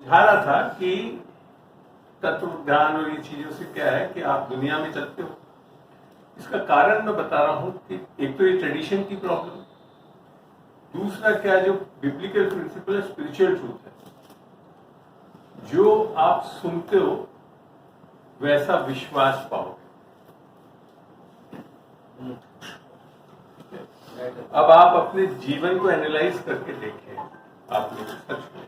दिखा रहा था कि तत्व ध्यान और ये चीजों से क्या है कि आप दुनिया में चलते हो। इसका कारण मैं बता रहा हूं कि एक तो ये ट्रेडिशन की प्रॉब्लम, दूसरा क्या जो बिब्लिकल प्रिंसिपल है, स्पिरिचुअल ट्रूथ है। जो आप सुनते हो वैसा विश्वास पाओगे। अब आप अपने जीवन को एनालाइज करके देखें। आप लोग सच में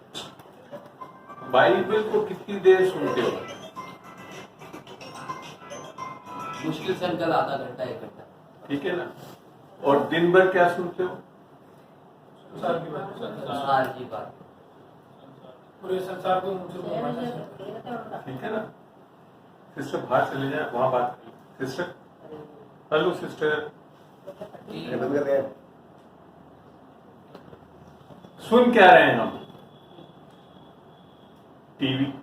बाइबल को कितनी देर सुनते हो? मुश्किल से अंकल आधा घंटा 1 घंटा। ठीक है ना। और दिन भर क्या सुनते हो? संसार की बात पूरे संसार को ठीक है ना। सिस्टर बाहर चले जाए, वहां बात करें। सिस्टर, हेलो सिस्टर, सुन क्या रहे हैं हम? टीवी,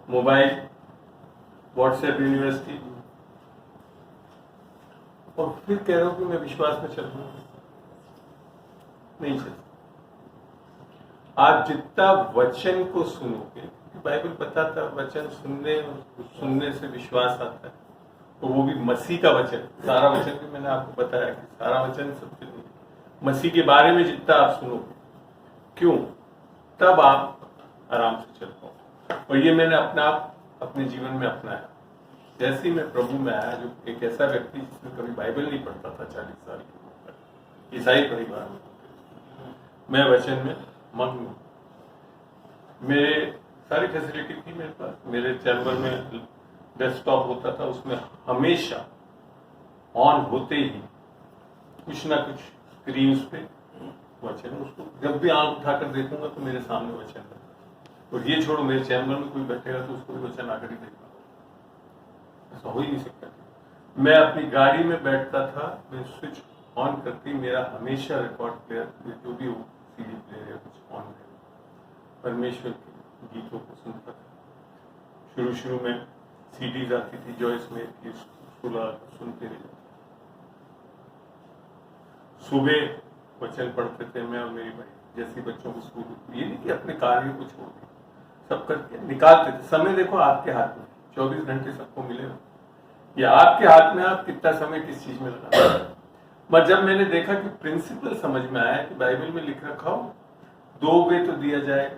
मोबाइल, व्हाट्सएप, यूनिवर्सिटी, और फिर कह रहे हो कि मैं विश्वास में चल रहा हूं। नहीं चल। आप जितना वचन को सुनोगे, बाइबल बताता है वचन सुनने से विश्वास आता है, तो वो भी मसीह का वचन। सारा वचन भी मैंने आपको बताया कि सारा वचन सत्य नहीं। मसीह के बारे में जितना आप सुनोगे, क्यों, तब आप आराम से चल पाओ। और ये मैंने अपने जीवन में अपनाया। जैसे ही मैं प्रभु में आया, जो एक ऐसा व्यक्ति जिसने कभी बाइबल नहीं पढ़ता था 40 साल की उम्र, ईसाई परिवार में, मैं वचन में मग्न हूं। मेरे सारी फैसिलिटी थी मेरे पास। मेरे चैम्बर में डेस्कटॉप होता था, उसमें हमेशा ऑन होते ही कुछ ना कुछ स्क्रीन पे वचन। उसको जब भी आंख उठाकर देखूंगा तो मेरे सामने वचन है। और ये छोड़ो, मेरे चैम्बर में कोई बैठेगा तो उसको भी वचन आकर ही देखना, ऐसा हो ही नहीं सकता। मैं अपनी गाड़ी में बैठता था, मैं स्विच ऑन करती, मेरा हमेशा रिकॉर्ड प्लेयर जो भी हो, सीडी प्लेयर या कुछ ऑन है, परमेश्वर के गीतों को सुनता था। शुरू में सीडीज आती थी जॉयस में की, सुनते रहे। सुबह वचन पढ़ते थे मैं और मेरी भाई। जैसे बच्चों को स्कूल, ये नहीं कि अपने कार्य को छोड़ दिया, सब करके निकालते थे। समय देखो आपके हाथ में, 24 घंटे सबको मिले, या आपके हाथ में आप कितना समय किस चीज में लगा। पर जब मैंने देखा कि प्रिंसिपल समझ में आया कि बाइबल में लिख रखा हो, दोगे तो दिया जाएगा,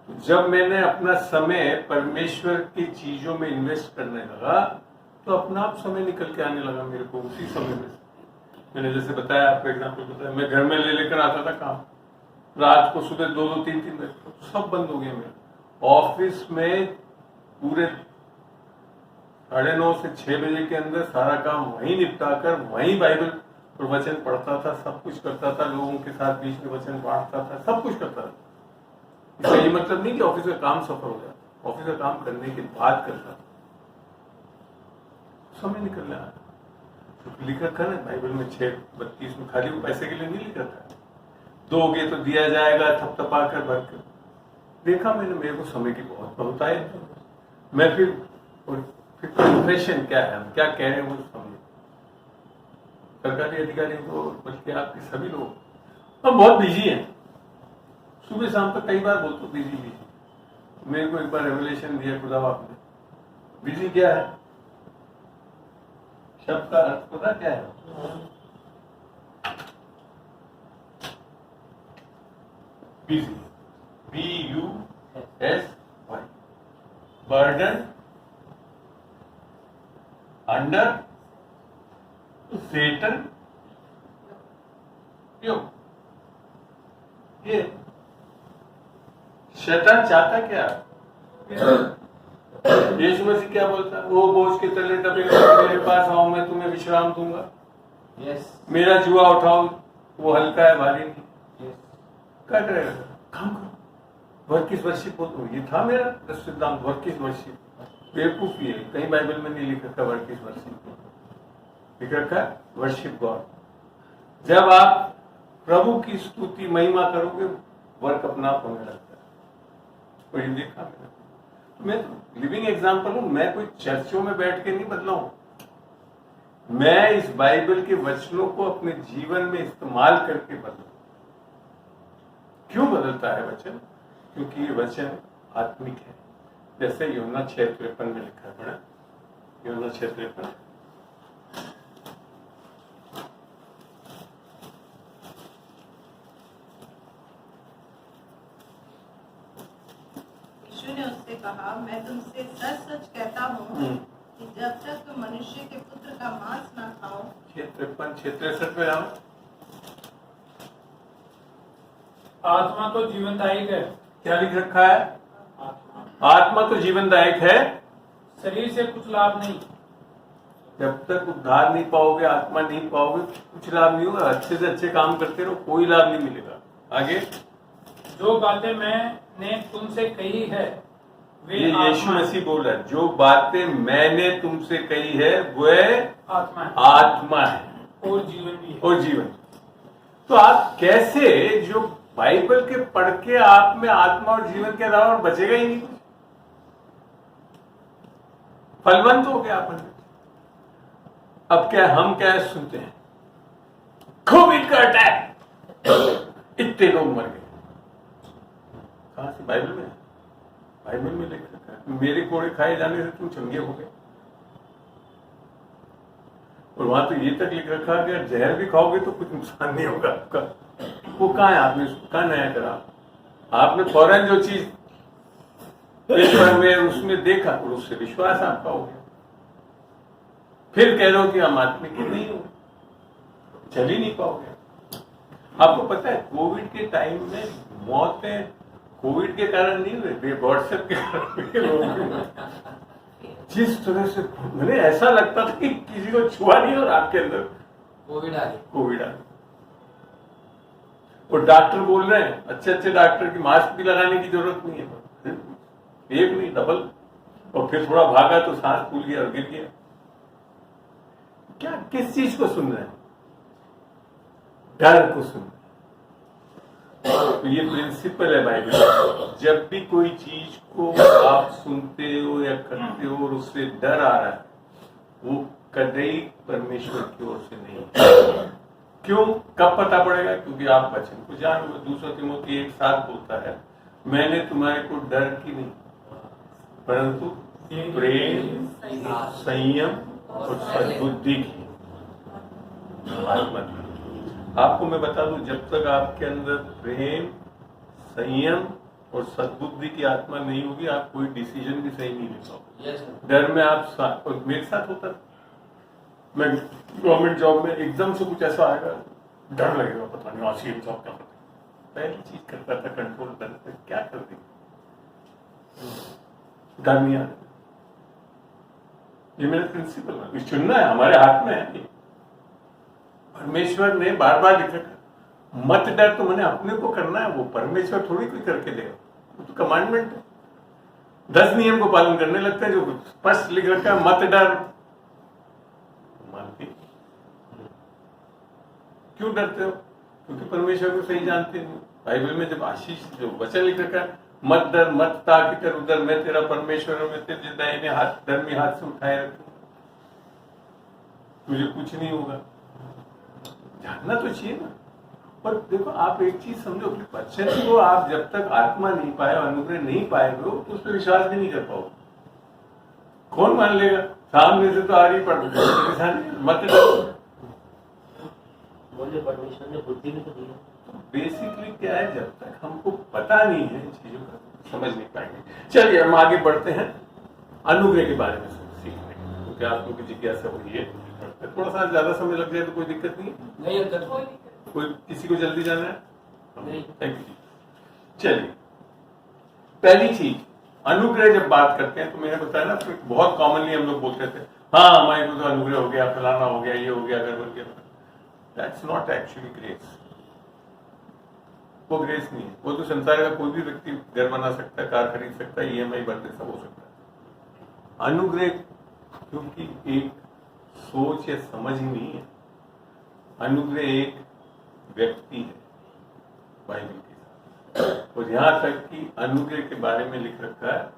तो जब मैंने अपना समय परमेश्वर की चीजों में इन्वेस्ट करने लगा, तो अपना आप समय निकल के आने लगा मेरे को उसी समय में। मैंने जैसे बताया, आपको एग्जाम्पल बताया, मैं घर में ले लेकर आता था काम, रात को सुबह 2-2, 3-3 बजे तो सब बंद हो गया मेरा। ऑफिस में पूरे 9:30 से 6 बजे के अंदर सारा काम वहीं निपटाकर वहीं बाइबल और वचन पढ़ता था, सब कुछ करता था, लोगों के साथ बीच में वचन बांटता था, सब कुछ करता था। इसका ये मतलब नहीं कि ऑफिस का काम सफल हो जाता, ऑफिस का काम करने के बाद करता था, समय निकल रहा है। तो लिख रखा है बाइबल में 6:32 में, खाली वो पैसे के लिए नहीं लिख रखा है। दोगे तो दिया जाएगा, थपथपा कर भर कर। देखा मैंने, मेरे को समय की बहुत आई। मैं फिर कन्फेशन क्या है, हम क्या कह रहे हैं वो समझे। सरकारी अधिकारी को, बल्कि आपके सभी लोग हम बहुत बिजी हैं, सुबह शाम तक कई बार बोलते बिजी। मेरे को एक बार रेवलेशन दिया खुदा बाप ने, बिजी क्या है, शब्द का अर्थ पता क्या है? बिजी, BUSY, बर्डन, अंडर, सेटन, क्यों? ये शैतान चाहता क्या? यीशु मसीह क्या बोलता है? वो बोझ के तले दबे मेरे पास आओ, मैं तुम्हें विश्राम दूंगा। मेरा जुआ उठाओ, वो हल्का है, भारी नहीं। कट रहेगा, काम करो। वर्किस वर्शिप हो, ये था मेरा सिद्धांत, वर्किस वर्शिप। बेवकूफी है, कहीं बाइबल में नहीं लिख रखा वर्किस वर्शिप, लिख रखा है वर्शिप गॉड। जब आप प्रभु की स्तुति महिमा करोगे, वर्क अपना आप होने लगता है। और ये देखा मैंने, मैं तो लिविंग एग्जाम्पल हूं। मैं कोई चर्चों में बैठ के नहीं बदला हूं, मैं इस बाइबल के वचनों को अपने जीवन में इस्तेमाल करके बदला। क्यों बदलता है वचन? क्योंकि ये वचन आत्मिक है। जैसे यूहन्ना 6:53 में लिखा है, पढ़ा यूहन्ना 6:53। यीशु ने उससे कहा, मैं तुमसे सच सच कहता हूँ कि जब तक मनुष्य के पुत्र का मांस ना खाओ। 6:63 में आओ। आत्मा तो जीवनदायक है। क्या लिख रखा है? आत्मा तो जीवनदायक है, शरीर से कुछ लाभ नहीं। जब तक उद्धार नहीं पाओगे, आत्मा नहीं पाओगे, कुछ लाभ नहीं होगा। अच्छे से अच्छे काम करते रहो, कोई लाभ नहीं मिलेगा। आगे, जो बातें मैंने तुमसे कही है वे ये यीशु आत्मा मसीह बोल रहा है, जो बातें मैंने तुमसे कही है वह आत्मा है आत्मा है और जीवन भी है। और जीवन। तो आप कैसे, जो बाइबल के पढ़ के आप में आत्मा और जीवन के अलावा और बचेगा ही नहीं कुछ, फलवंत हो गया अपन। अब क्या हम क्या सुनते हैं, कोविड का अटैक, इतने लोग मर गए। कहां से? बाइबल में। बाइबल में लिख रखा है, मेरे कोड़े खाए जाने से तुम चंगे हो गए। और वहां तो ये तक लिख रखा है कि अगर जहर भी खाओगे तो कुछ नुकसान नहीं होगा आपका। वो कहाँ है? आपने कहाँ नया करा? आपने फौरन जो चीज पेपर में उसमें देखा और उससे विश्वास आपका हो गया। फिर कह रहे हो कि हम आत्मिक नहीं हो, चल ही नहीं पाओगे। आपको पता है कोविड के टाइम में मौतें कोविड के कारण नहीं हुए, व्हाट्सएप के कारण हुए। जिस तरह से मैंने ऐसा लगता था कि किसी को छुआ नहीं और आपके अंदर कोविड आ गया। कोविड आ गया। और डॉक्टर बोल रहे हैं, अच्छे अच्छे डॉक्टर की मास्क भी लगाने की जरूरत नहीं है, एक नहीं डबल। और फिर थोड़ा भागा तो सांस फूल गया और गिर गया। क्या किस चीज को सुन रहे हैं? डर को सुन रहे हैं। तो ये प्रिंसिपल है बाइबल। जब भी कोई चीज को आप सुनते हो या करते हो और उससे डर आ रहा है, वो कदई परमेश्वर की ओर से नहीं। क्यों? कब पता पड़ेगा? क्योंकि आप वचन को जानोगे। 2 तिमोथी 1:7 बोलता है, मैंने तुम्हारे को डर की नहीं परंतु प्रेम, संयम और सद्बुद्धि की आत्मा दी। आपको मैं बता दूं, जब तक आपके अंदर प्रेम, संयम और सद्बुद्धि की आत्मा नहीं होगी, आप कोई डिसीजन भी सही नहीं ले पाओगे। डर में आप मेरे साथ होता था, मैं गवर्नमेंट जॉब में एकदम से कुछ ऐसा आएगा, डर लगेगा, पता नहीं आज ये जॉब क्या करता। पहली चीज करता था कंट्रोल करते, क्या कर दी, डर नहीं आता। ये मेरा प्रिंसिपल है, चुनना है, हमारे हाथ में है। परमेश्वर ने बार बार लिख रखा, मत डर, तो मैंने अपने को करना है, वो परमेश्वर थोड़ी कोई करके देगा। वो तो कमांडमेंट है। 10 नियम को पालन करने लगता है, जो स्पष्ट लिख रखा है मत डर, मानती क्यों डरते हो? क्योंकि परमेश्वर को सही जानते नहीं। बाइबल में जब आशीष जो वचन लिख रखा है, मत डर, मत ताक कर उधर, मैं तेरा परमेश्वर हूं, मैं तेरे दाहिने हाथ धर्मी हाथ से उठाए रखूंगा, तुझे कुछ नहीं होगा। जानना तो चाहिए ना। पर देखो, आप एक चीज समझो कि वचन को आप जब तक आत्मा नहीं पाए, अनुग्रह नहीं पाए हो, तो उस पर विश्वास भी नहीं कर पाओगे। कौन मान लेगा? सामने से तो आ रही पड़ मत डरो। बोले परमेश्वर ने बुद्धि भी तो दी है। बेसिकली क्या है, जब तक हमको पता नहीं है इन चीजों का, समझ नहीं पाएंगे। चलिए हम आगे बढ़ते हैं अनुग्रह के बारे में सीखने, क्योंकि आप लोगों की जिज्ञासा हुई है। थोड़ा सा ज्यादा समय लग जाए तो कोई दिक्कत नहीं है। नहीं अंकल, कोई किसी को जल्दी जाना है? नहीं। Thank you. चलिए, पहली चीज, अनुग्रह जब बात करते हैं तो मैंने बताया ना, तो बहुत कॉमनली हम लोग बोलते थे, हाँ हमारे को तो अनुग्रह हो गया, फलाना हो गया, ये हो गया, अगर बन गया। That's not actually grace. वो ग्रेस नहीं है। वो तो संसार का कोई भी व्यक्ति घर बना सकता है, कार खरीद सकता है, EMI भरते सब हो सकता है। अनुग्रह क्योंकि एक सोच या समझ ही नहीं है। अनुग्रह एक व्यक्ति है बाइबल के साथ। और यहां तक कि अनुग्रह के बारे में लिख रखा है,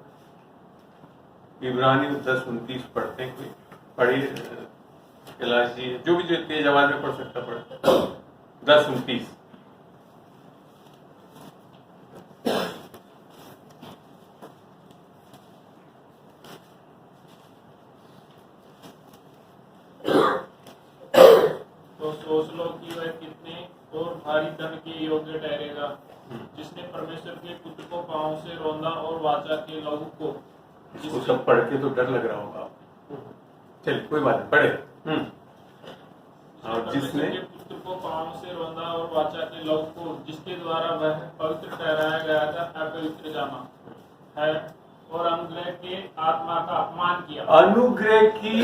इब्रानी 10:29 पढ़ते हैं, कोई पढ़िए कैलाश जी, जो भी जो तेज आवाज में पढ़ सकता पढ़े। 10:29। सोच लो कि वह कितने और भारी दंड के योग्य ठहरेगा, जिसने परमेश्वर के पुत्र को पांव से रौंदा और वाचा के लहू को। इसको सब पढ़ के तो डर लग रहा होगा आपको। चलिए कोई बात नहीं, पढ़े। और जिसने परमेश्वर के पुत्र को पांव से रौंदा और वाचा के लहू को, जिसके द्वारा वह पवित्र ठहराया गया था, अपवित्र जाना है और अनुग्रह के आत्मा का अपमान किया। अनुग्रह की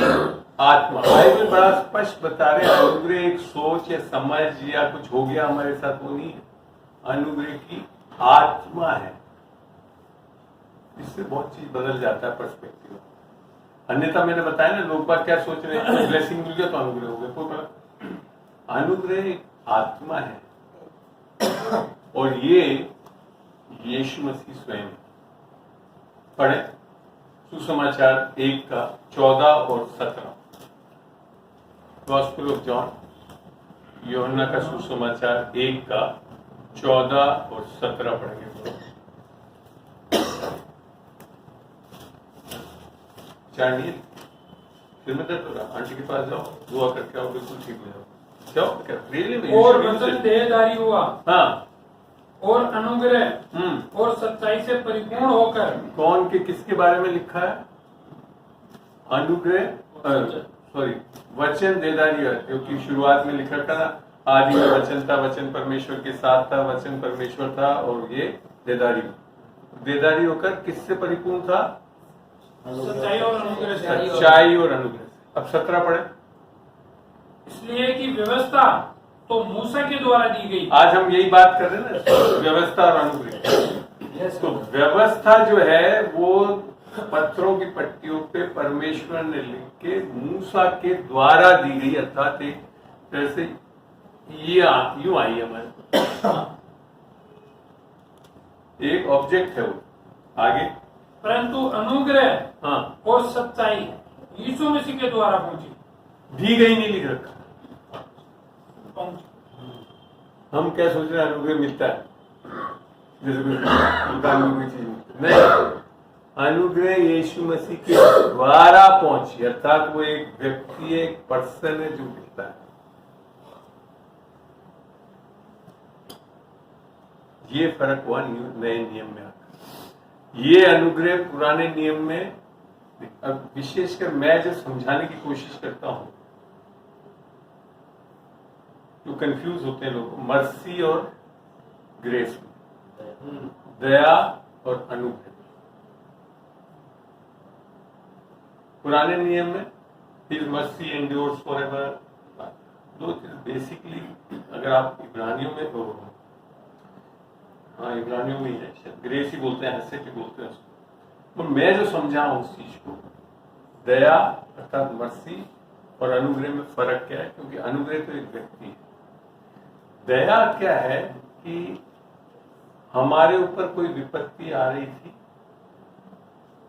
आत्मा, बाइबल बड़ा स्पष्ट बता रहे हैं। अनुग्रह एक सोच या समझ या कुछ हो गया हमारे साथ, वो नहीं है। अनुग्रह की आत्मा है। इससे बहुत चीज बदल जाता है पर्सपेक्टिव। अन्यथा मैंने बताया ना, लोग बात क्या सोच रहे हैं, ब्लेसिंग मिल गया तो अनुग्रह हो गया। कोई बड़ा अनुग्रह एक आत्मा है और ये यीशु मसीह स्वयं है। पढ़े सुसमाचार 1 का 14 और 17। गॉस्पेल ऑफ जॉन, यूहन्ना का सुसमाचार 1 का 14 और 17 पढ़ेंगे। चाहिए फिर में दर्द हो रहा, आंटी के पास जाओ, दुआ करके आओ, बिल्कुल ठीक हो जाओ। जाओ क्या रियली। और वचन देहधारी हुआ, हाँ, और अनुग्रह और सच्चाई से परिपूर्ण होकर। कौन के किसके बारे में लिखा है? अनुग्रह सॉरी वचन देदारी है, क्योंकि शुरुआत में लिखा था ना, आदि में वचन था, वचन परमेश्वर के साथ था, वचन परमेश्वर था, और ये देदारी देदारी होकर किससे परिपूर्ण था? सच्चाई और अनुग्रह से। सच्चाई और अनुग्रह। अब 17 पढ़े। इसलिए कि व्यवस्था तो मूसा के द्वारा दी गई। आज हम यही बात कर रहे हैं ना, व्यवस्था और अनुग्रह। तो व्यवस्था जो है वो पत्थरों की पट्टियों पे परमेश्वर ने लिख के मूसा के द्वारा दी गई, अर्थात एक तरह से ये यूं आई हमारे एक ऑब्जेक्ट है वो। आगे परंतु अनुग्रह हाँ और सच्चाई यीशु मसीह के द्वारा पहुंची। दी गई नहीं लिख रखा। पहुंची। हम क्या सोच रहे हैं अनुग्रह मिलता है, जैसे कोई दुकान में कोई चीज मिलती है। नहीं, अनुग्रह यीशु मसीह के द्वारा पहुंची, अर्थात वो एक व्यक्ति है, एक पर्सन है जो मिलता है। ये फर्क हुआ नए नियम में आकर। ये अनुग्रह पुराने नियम में, अब विशेषकर मैं जो समझाने की कोशिश करता हूं, जो कंफ्यूज होते हैं लोग, मर्सी और ग्रेस में, दया और अनुग्रह। पुराने नियम में हिज मर्सी एंड्योर्स फॉरएवर। दो चीज बेसिकली, अगर आप इब्रानियों में हो, हाँ इब्रानियों में ही है, ग्रेस ही बोलते हैं, हंसे भी बोलते हैं उसको। तो मैं जो समझा हूं उस चीज को, दया अर्थात मर्सी और अनुग्रह में फर्क क्या है, क्योंकि अनुग्रह तो एक व्यक्ति है। दया क्या है कि हमारे ऊपर कोई विपत्ति आ रही थी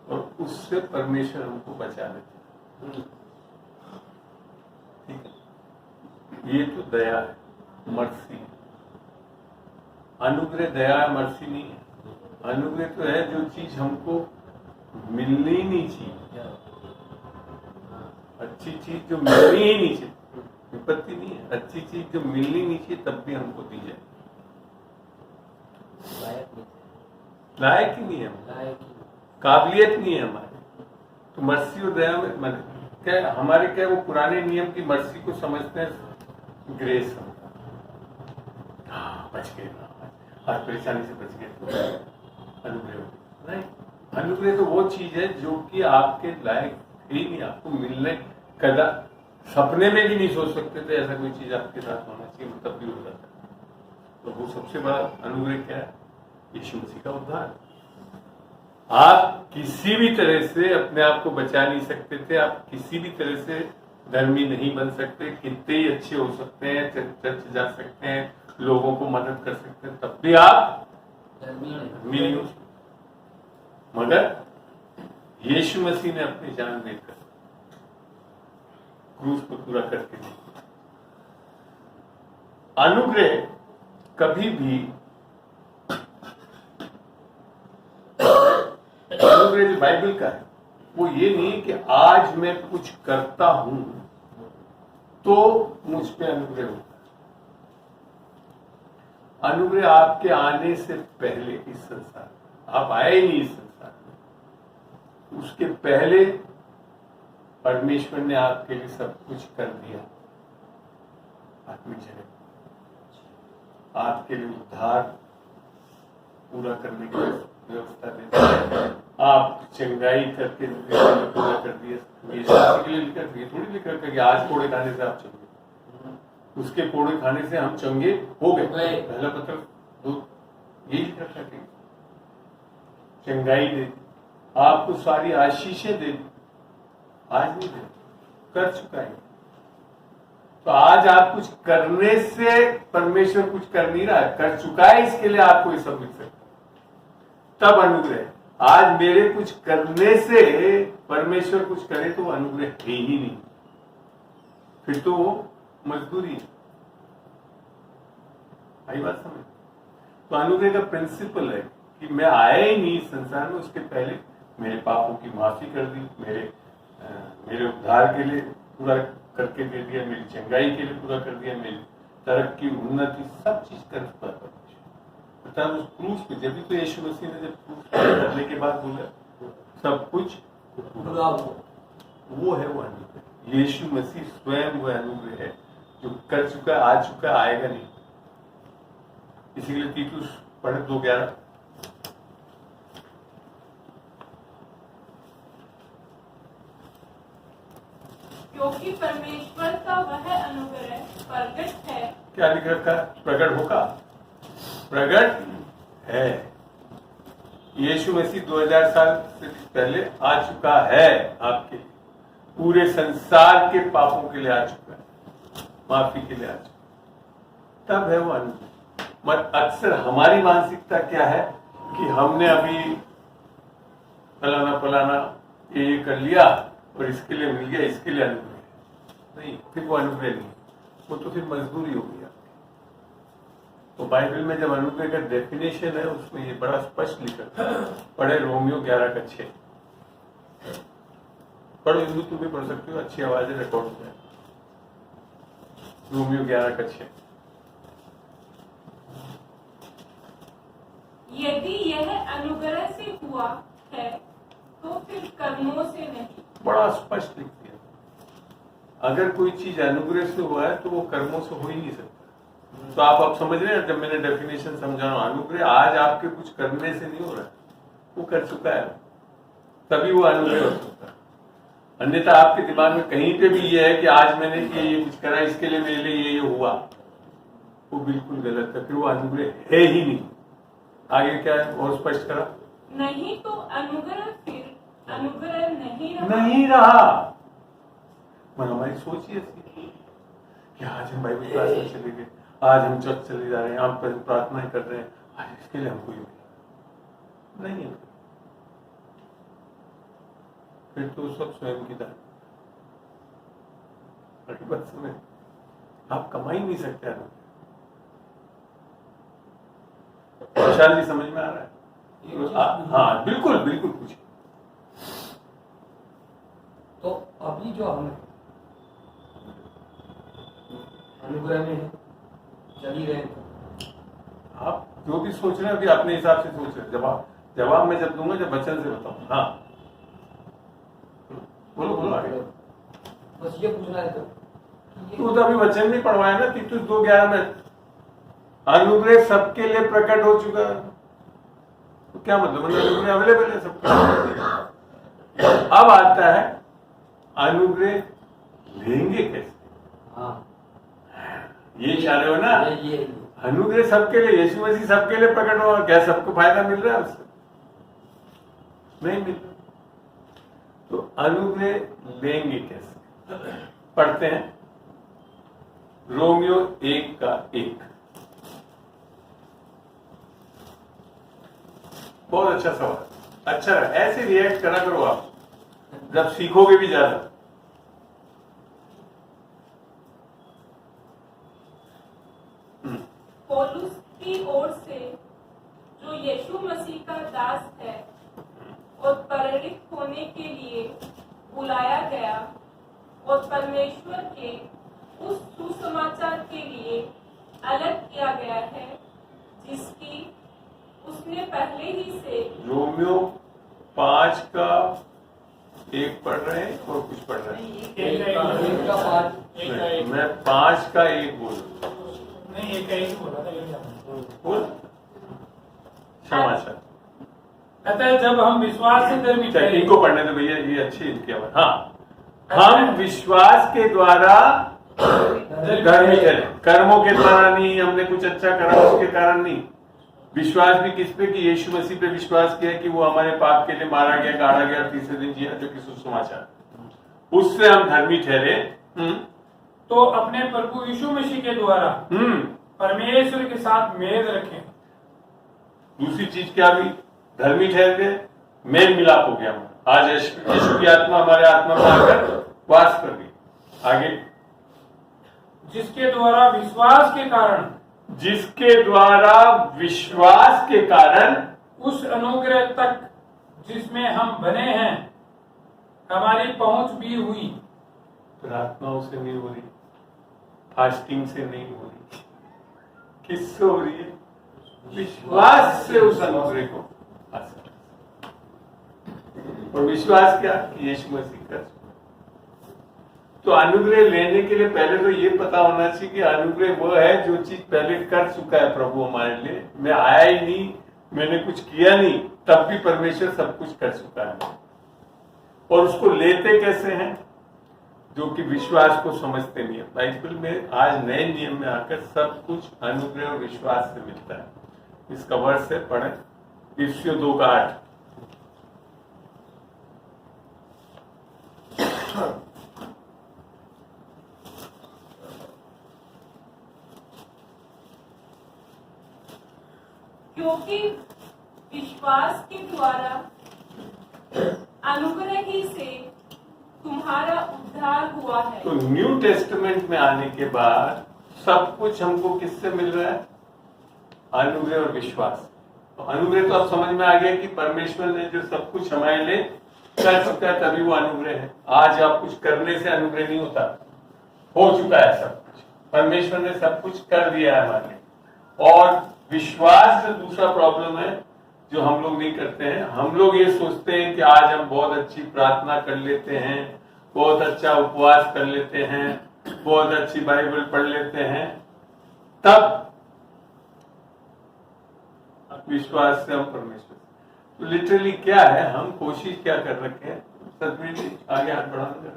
और उससे परमेश्वर हमको बचा लेते। ठीक है, ये तो दया है, मर्सी। अनुग्रह दया है, मर्सी नहीं है। अनुग्रह तो है जो चीज हमको मिलनी ही नहीं चाहिए, अच्छी चीज जो मिलनी ही नहीं चाहिए, विपत्ति नहीं है, अच्छी चीज जो मिलनी नहीं चाहिए तब भी हमको दी जाए। लायक ही नहीं है, काबिलियत नहीं है हमारी। तो मर्सी और दया में क्या हमारे क्या वो पुराने नियम की मर्सी को समझते हैं ग्रेस, हाँ बच गए, हर परेशानी से बच गए, अनुग्रह नहीं। अनुग्रह तो वो चीज है जो कि आपके लायक ही नहीं, आपको मिलने कदा सपने में भी नहीं सोच सकते थे ऐसा कोई चीज आपके साथ होना चाहिए, तब भी हो जाता है। तो वो सबसे बड़ा अनुग्रह क्या है? यीशु मसीह का उद्धार। आप किसी भी तरह से अपने आप को बचा नहीं सकते थे, आप किसी भी तरह से धर्मी नहीं बन सकते, कितने ही अच्छे हो सकते हैं, चर्च जा सकते हैं, लोगों को मदद कर सकते हैं, तब भी आप धर्मी नहीं हो सकते। मगर यीशु मसीह ने अपनी जान देकर क्रूस को पूरा करके दिया। अनुग्रह कभी भी, अनुग्रह जो बाइबल का है वो ये नहीं कि आज मैं कुछ करता हूं तो मुझ पे अनुग्रह होता है। अनुग्रह आपके आने से पहले इस संसार में, आप आए ही नहीं इस संसार में, उसके पहले परमेश्वर ने आपके लिए सब कुछ कर दिया। आत्मिक जगत आपके लिए उद्धार पूरा करने की व्यवस्था देता, आप चंगाई करके पूरा कर दिया। ये के लिए लिखा, ये थोड़ी लिखा कि आज कोड़े खाने से आप चंगे, उसके कोड़े खाने से हम चंगे हो गए। पहला पत्र 2 यही लिखा था कि चंगाई दे, आपको सारी आशीषें दे दी। आज नहीं दे, कर चुका है। तो आज आप कुछ करने से परमेश्वर कुछ कर नहीं रहा है, कर चुका है, इसके लिए आपको ये सब मिल सकता। तब अनुग्रह। आज मेरे कुछ करने से परमेश्वर कुछ करे तो अनुग्रह है ही नहीं, फिर तो वो मजदूरी है। आई बात समझ? तो अनुग्रह का प्रिंसिपल है कि मैं आया ही नहीं संसार में, उसके पहले मेरे पापों की माफी कर दी, मेरे उद्धार के लिए पूरा करके दे दिया, मेरी चंगाई के लिए पूरा कर दिया, मेरी तरक्की उन्नति सब चीज कर चुका है। मतलब उस क्रूस पे जब भी तो यीशु मसीह ने जब क्रूस करने के बाद बोला सब कुछ पूरा हो, वो है वो अनुग्रह। यीशु मसीह स्वयं वो अनुग्रह है जो कर चुका है, आ चुका है, आएगा नहीं। इसीलिए तीतुस पढ़े 2:11, क्योंकि परमेश्वर का वह अनुग्रह प्रकट है। क्या लिख रखा है? प्रकट होगा, प्रकट है। यीशु मसीह 2000 साल से पहले आ चुका है आपके लिए, पूरे संसार के पापों के लिए आ चुका है, माफी के लिए आ चुका। तब है वो अनुग्रह। मत अक्सर हमारी मानसिकता क्या है कि हमने अभी फलाना ये कर लिया और इसके लिए मिल गया, इसके लिए अनुग्रह नहीं, फिर वो अनुग्रह नहीं, वो तो फिर मजबूरी हो गई आपकी। तो बाइबल में जब अनुग्रह का डेफिनेशन है उसमें ये बड़ा स्पष्ट लिखा है। पढ़े रोमियो 11:6, पढ़ो, हिंदू तुम भी पढ़ सकते हो, अच्छी आवाज है, रिकॉर्ड हो जाए। रोमियो 11:6, यदि यह अनुग्रह से हुआ है तो फिर कर्मों से नहीं। बड़ा स्पष्ट लिख दिया। अगर कोई चीज अनुग्रह से हुआ है तो वो कर्मों से हो ही नहीं सकता। तो आप अब समझ रहे हैं जब मैंने डेफिनेशन समझा रहा हूं, अनुग्रह आज आपके कुछ करने से नहीं हो रहा है, वो कर चुका है, तभी वो अनुग्रह हो सकता है। अन्यथा आपके दिमाग में कहीं पे भी ये है कि आज मैंने ये कुछ करा, इसके लिए मेरे लिए ये हुआ, वो बिल्कुल गलत है, फिर वो अनुग्रह है ही नहीं। आगे क्या है और स्पष्ट करा? नहीं तो अनुग्रह फिर अनुग्रह नहीं रहा। मन हमारी सोच ही ऐसी कि आज हम बाइबल क्लास में चले गए, आज हम चर्च चले जा रहे हैं, आप प्रार्थना कर रहे हैं, आज इसके लिए हमको नहीं है, फिर तो सब स्वयं की दान। बात समझ, आप कमा ही नहीं सकते हैं। विशाल जी समझ में आ रहा है? हाँ बिल्कुल बिल्कुल पूछिए। तो अभी जो हम अनुग्रह में है, चल ही रहे हैं। आप जो भी सोच रहे हैं अभी अपने हिसाब से सोच रहे हैं। जवाब मैं जब दूंगा जब वचन से बताऊं। हाँ बोलो आगे। बस ये पूछना है तो अभी वचन नहीं पढ़वाया ना, तीतुस 2:11 में अनुग्रह सबके लिए प्रकट हो चुका है। तो क्या मतलब अनुग्रह अवेलेबल है सबके। अब आता है अनुग्रह लेंगे कैसे? हाँ ये चाह रहे हो ना? ये अनुग्रह सबके लिए, यीशु मसीह सबके लिए प्रकट होगा, क्या सबको फायदा मिल रहा है उससे? नहीं मिल रहा। तो अनुग्रह लेंगे कैसे? पढ़ते हैं रोमियो 1:1। बहुत अच्छा सवाल, अच्छा है, ऐसे रिएक्ट करा करो आप जब सीखोगे भी ज्यादा। पौलुस की ओर से जो यीशु मसीह का दास है और प्रेरित होने के लिए बुलाया गया और परमेश्वर के अलग किया गया है, जिसकी उसने पहले ही से रोमियो 5 का 1 पढ़ रहे हैं और कुछ पढ़ रहे हैं? एक का 5 नहीं, मैं 5 का 1 बोल रहा हूँ। नहीं, एक ही बोला था। बोल समाचार अतः जब हम विश्वास से धर्मी ठहरे, इनको पढ़ने दो भैया, ये अच्छी इनकी आवाज। हाँ, हम विश्वास के द्वारा धर्मी ठहरे, कर्मों के द्वारा नहीं, हमने कुछ अच्छा करा उसके कारण नहीं। विश्वास भी किस पे? कि यीशु मसीह पे विश्वास किया कि वो हमारे पाप के लिए मारा गया, गाड़ा गया, तीसरे दिन जिया, जो कि सुसमाचार, उससे हम धर्मी ठहरे। तो अपने प्रभु यीशु मसीह के द्वारा परमेश्वर के साथ मेल रखें। दूसरी चीज क्या भी? धर्मी ठहर गए, मेल मिलाप हो गया हमारा। आज यीशु की आत्मा हमारे आत्मा में आकर वास कर गई। आगे, जिसके द्वारा विश्वास के कारण, जिसके द्वारा विश्वास के कारण उस अनुग्रह तक जिसमें हम बने हैं हमारी पहुंच भी हुई। प्रार्थनाओं से नहीं हो रही, फास्टिंग से नहीं हो रही, किससे हो रही है? विश्वास से उस अनुग्रह को हासिल। और विश्वास क्या? कि यीशु मसीह कर चुका। तो अनुग्रह लेने के लिए पहले तो ये पता होना चाहिए कि अनुग्रह वो है जो चीज पहले कर चुका है प्रभु हमारे लिए। मैं आया ही नहीं, मैंने कुछ किया नहीं, तब भी परमेश्वर सब कुछ कर चुका है। और उसको लेते कैसे हैं? जो कि विश्वास को समझते नहीं है। बाइबल में आज नए नियम में आकर सब कुछ अनुग्रह और विश्वास से मिलता है। इसका वर्ष से पढ़े, इफिसियों 2 का 8। क्योंकि विश्वास के द्वारा अनुग्रह ही से तुम्हारा उद्धार हुआ है। तो न्यू टेस्टमेंट में आने के बाद सब कुछ हमको किससे मिल रहा है? अनुग्रह और विश्वास। तो अनुग्रह तो अब समझ में आ गया कि परमेश्वर ने जो सब कुछ हमारे लिए कर चुका है, तभी वो अनुग्रह है। आज आप कुछ करने से अनुग्रह नहीं होता, हो चुका है सब कुछ, परमेश्वर ने सब कुछ कर दिया है हमारे लिए। और विश्वास से दूसरा प्रॉब्लम है जो हम लोग नहीं करते हैं। हम लोग ये सोचते हैं कि आज हम बहुत अच्छी प्रार्थना कर लेते हैं, बहुत अच्छा उपवास कर लेते हैं, बहुत अच्छी बाइबल पढ़ लेते हैं, तब विश्वास से हम परमेश्वर। तो लिटरली क्या है, हम कोशिश क्या कर रखे हैं? सतवीर जी आगे हाथ बढ़ाना,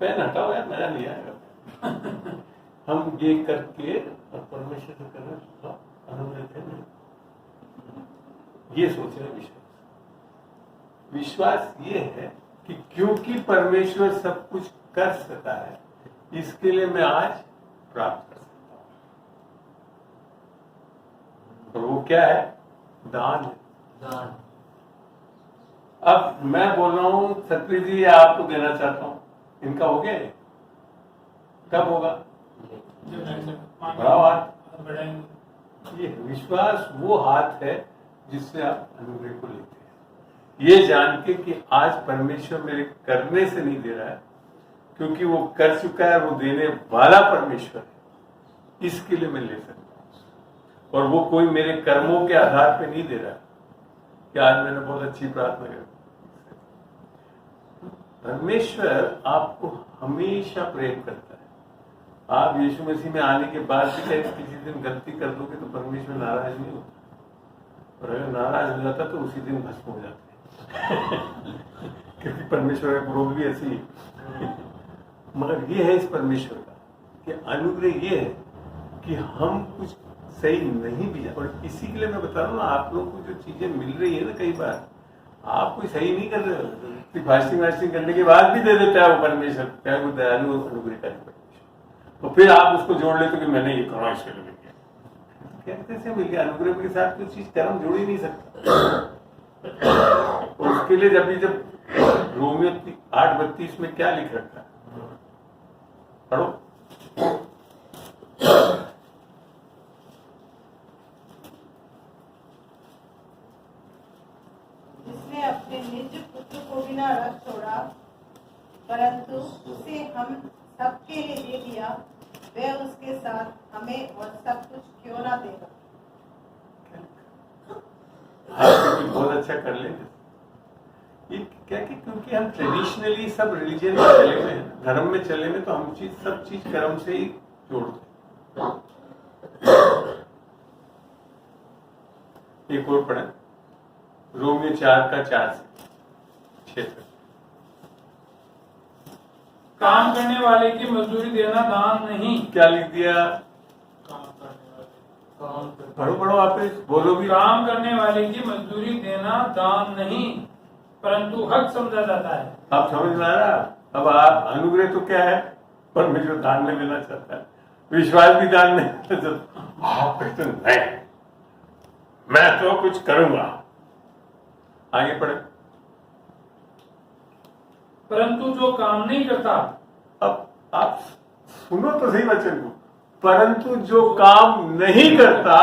पेन हटाओ यार, मजा नहीं आएगा। हम ये करके और परमेश्वर से कर रहे हैं, ये सोच रहे। विश्वास ये है कि क्योंकि परमेश्वर सब कुछ कर सकता है, इसके लिए मैं आज प्राप्त कर सकता हूं। और वो क्या है? दान है। दान। अब मैं बोल रहा हूं सतवीर जी आपको देना चाहता हूं, इनका हो गया ये? कब होगा? बढ़ाओ हाथ। ये विश्वास वो हाथ है जिससे आप अनुग्रह को लेते हैं, ये जान के कि आज परमेश्वर मेरे करने से नहीं दे रहा है, क्योंकि वो कर चुका है, वो देने वाला परमेश्वर है, इसके लिए मैं ले सकता हूं। और वो कोई मेरे कर्मों के आधार पे नहीं दे रहा है कि आज मैंने बहुत अच्छी प्रार्थना की। परमेश्वर आपको हमेशा प्रेम करता है। आप यीशु मसीह में आने के बाद भी किसी दिन गलती कर दोगे तो परमेश्वर नाराज नहीं होता, और अगर नाराज हो जाता तो उसी दिन भस्म हो जाते क्योंकि परमेश्वर का क्रोध भी ऐसी है। मगर ये है इस परमेश्वर का कि अनुग्रह ये है कि हम कुछ सही नहीं भी, और इसी के लिए मैं बता रहा हूँ ना, आप लोगों को जो चीजें मिल रही है ना, कई बार आप कोई सही नहीं कर रहे हो, फास्टिंग वास्टिंग करने के बाद भी दे देता है वो परमेश्वर, क्या वो दयालु अनुग्रहकारी परमेश्वर। तो फिर आप उसको जोड़ लेते हो कि मैंने ये करा इसके लिए मिल गया। क्या कैसे मिल गया? अनुग्रह के साथ कोई चीज कर्म जोड़ ही नहीं सकता। उसके लिए जब रोमियो 8:32 में क्या लिख रखा है, पढ़ो। जिसने अपने निज पुत्र को बिना रख छोड़ा, परंतु उसे हम सबके लिए दे दिया, वह उसके साथ हमें और सब कुछ क्यों ना देगा। आप कुछ बहुत अच्छा कर लेंगे ये क्या कि क्योंकि हम ट्रेडिशनली सब रिलीजन में चले हुए हैं, धर्म में चले हुए, तो हम सब चीज कर्म से ही जोड़ते हैं। एक और पढ़े, रोमियो 4:4 से 6 तक। काम करने वाले की मजदूरी देना दान नहीं। क्या लिख दिया? काम करने वाले पढ़ो पढ़ो आप बोलो भी। काम करने वाले की मजदूरी देना दान नहीं परंतु हक समझा जाता है। आप समझ में आ रहा? अब आप अनुग्रह तो क्या है? परमेश्वर दान में लेना चाहता है, विश्वास भी दान में लेना चाहता है। आप कहते नहीं, मैं तो कुछ करूंगा। आगे पढ़े। परंतु जो काम नहीं करता। अब आप सुनो तो सही वचन को। परंतु जो काम नहीं करता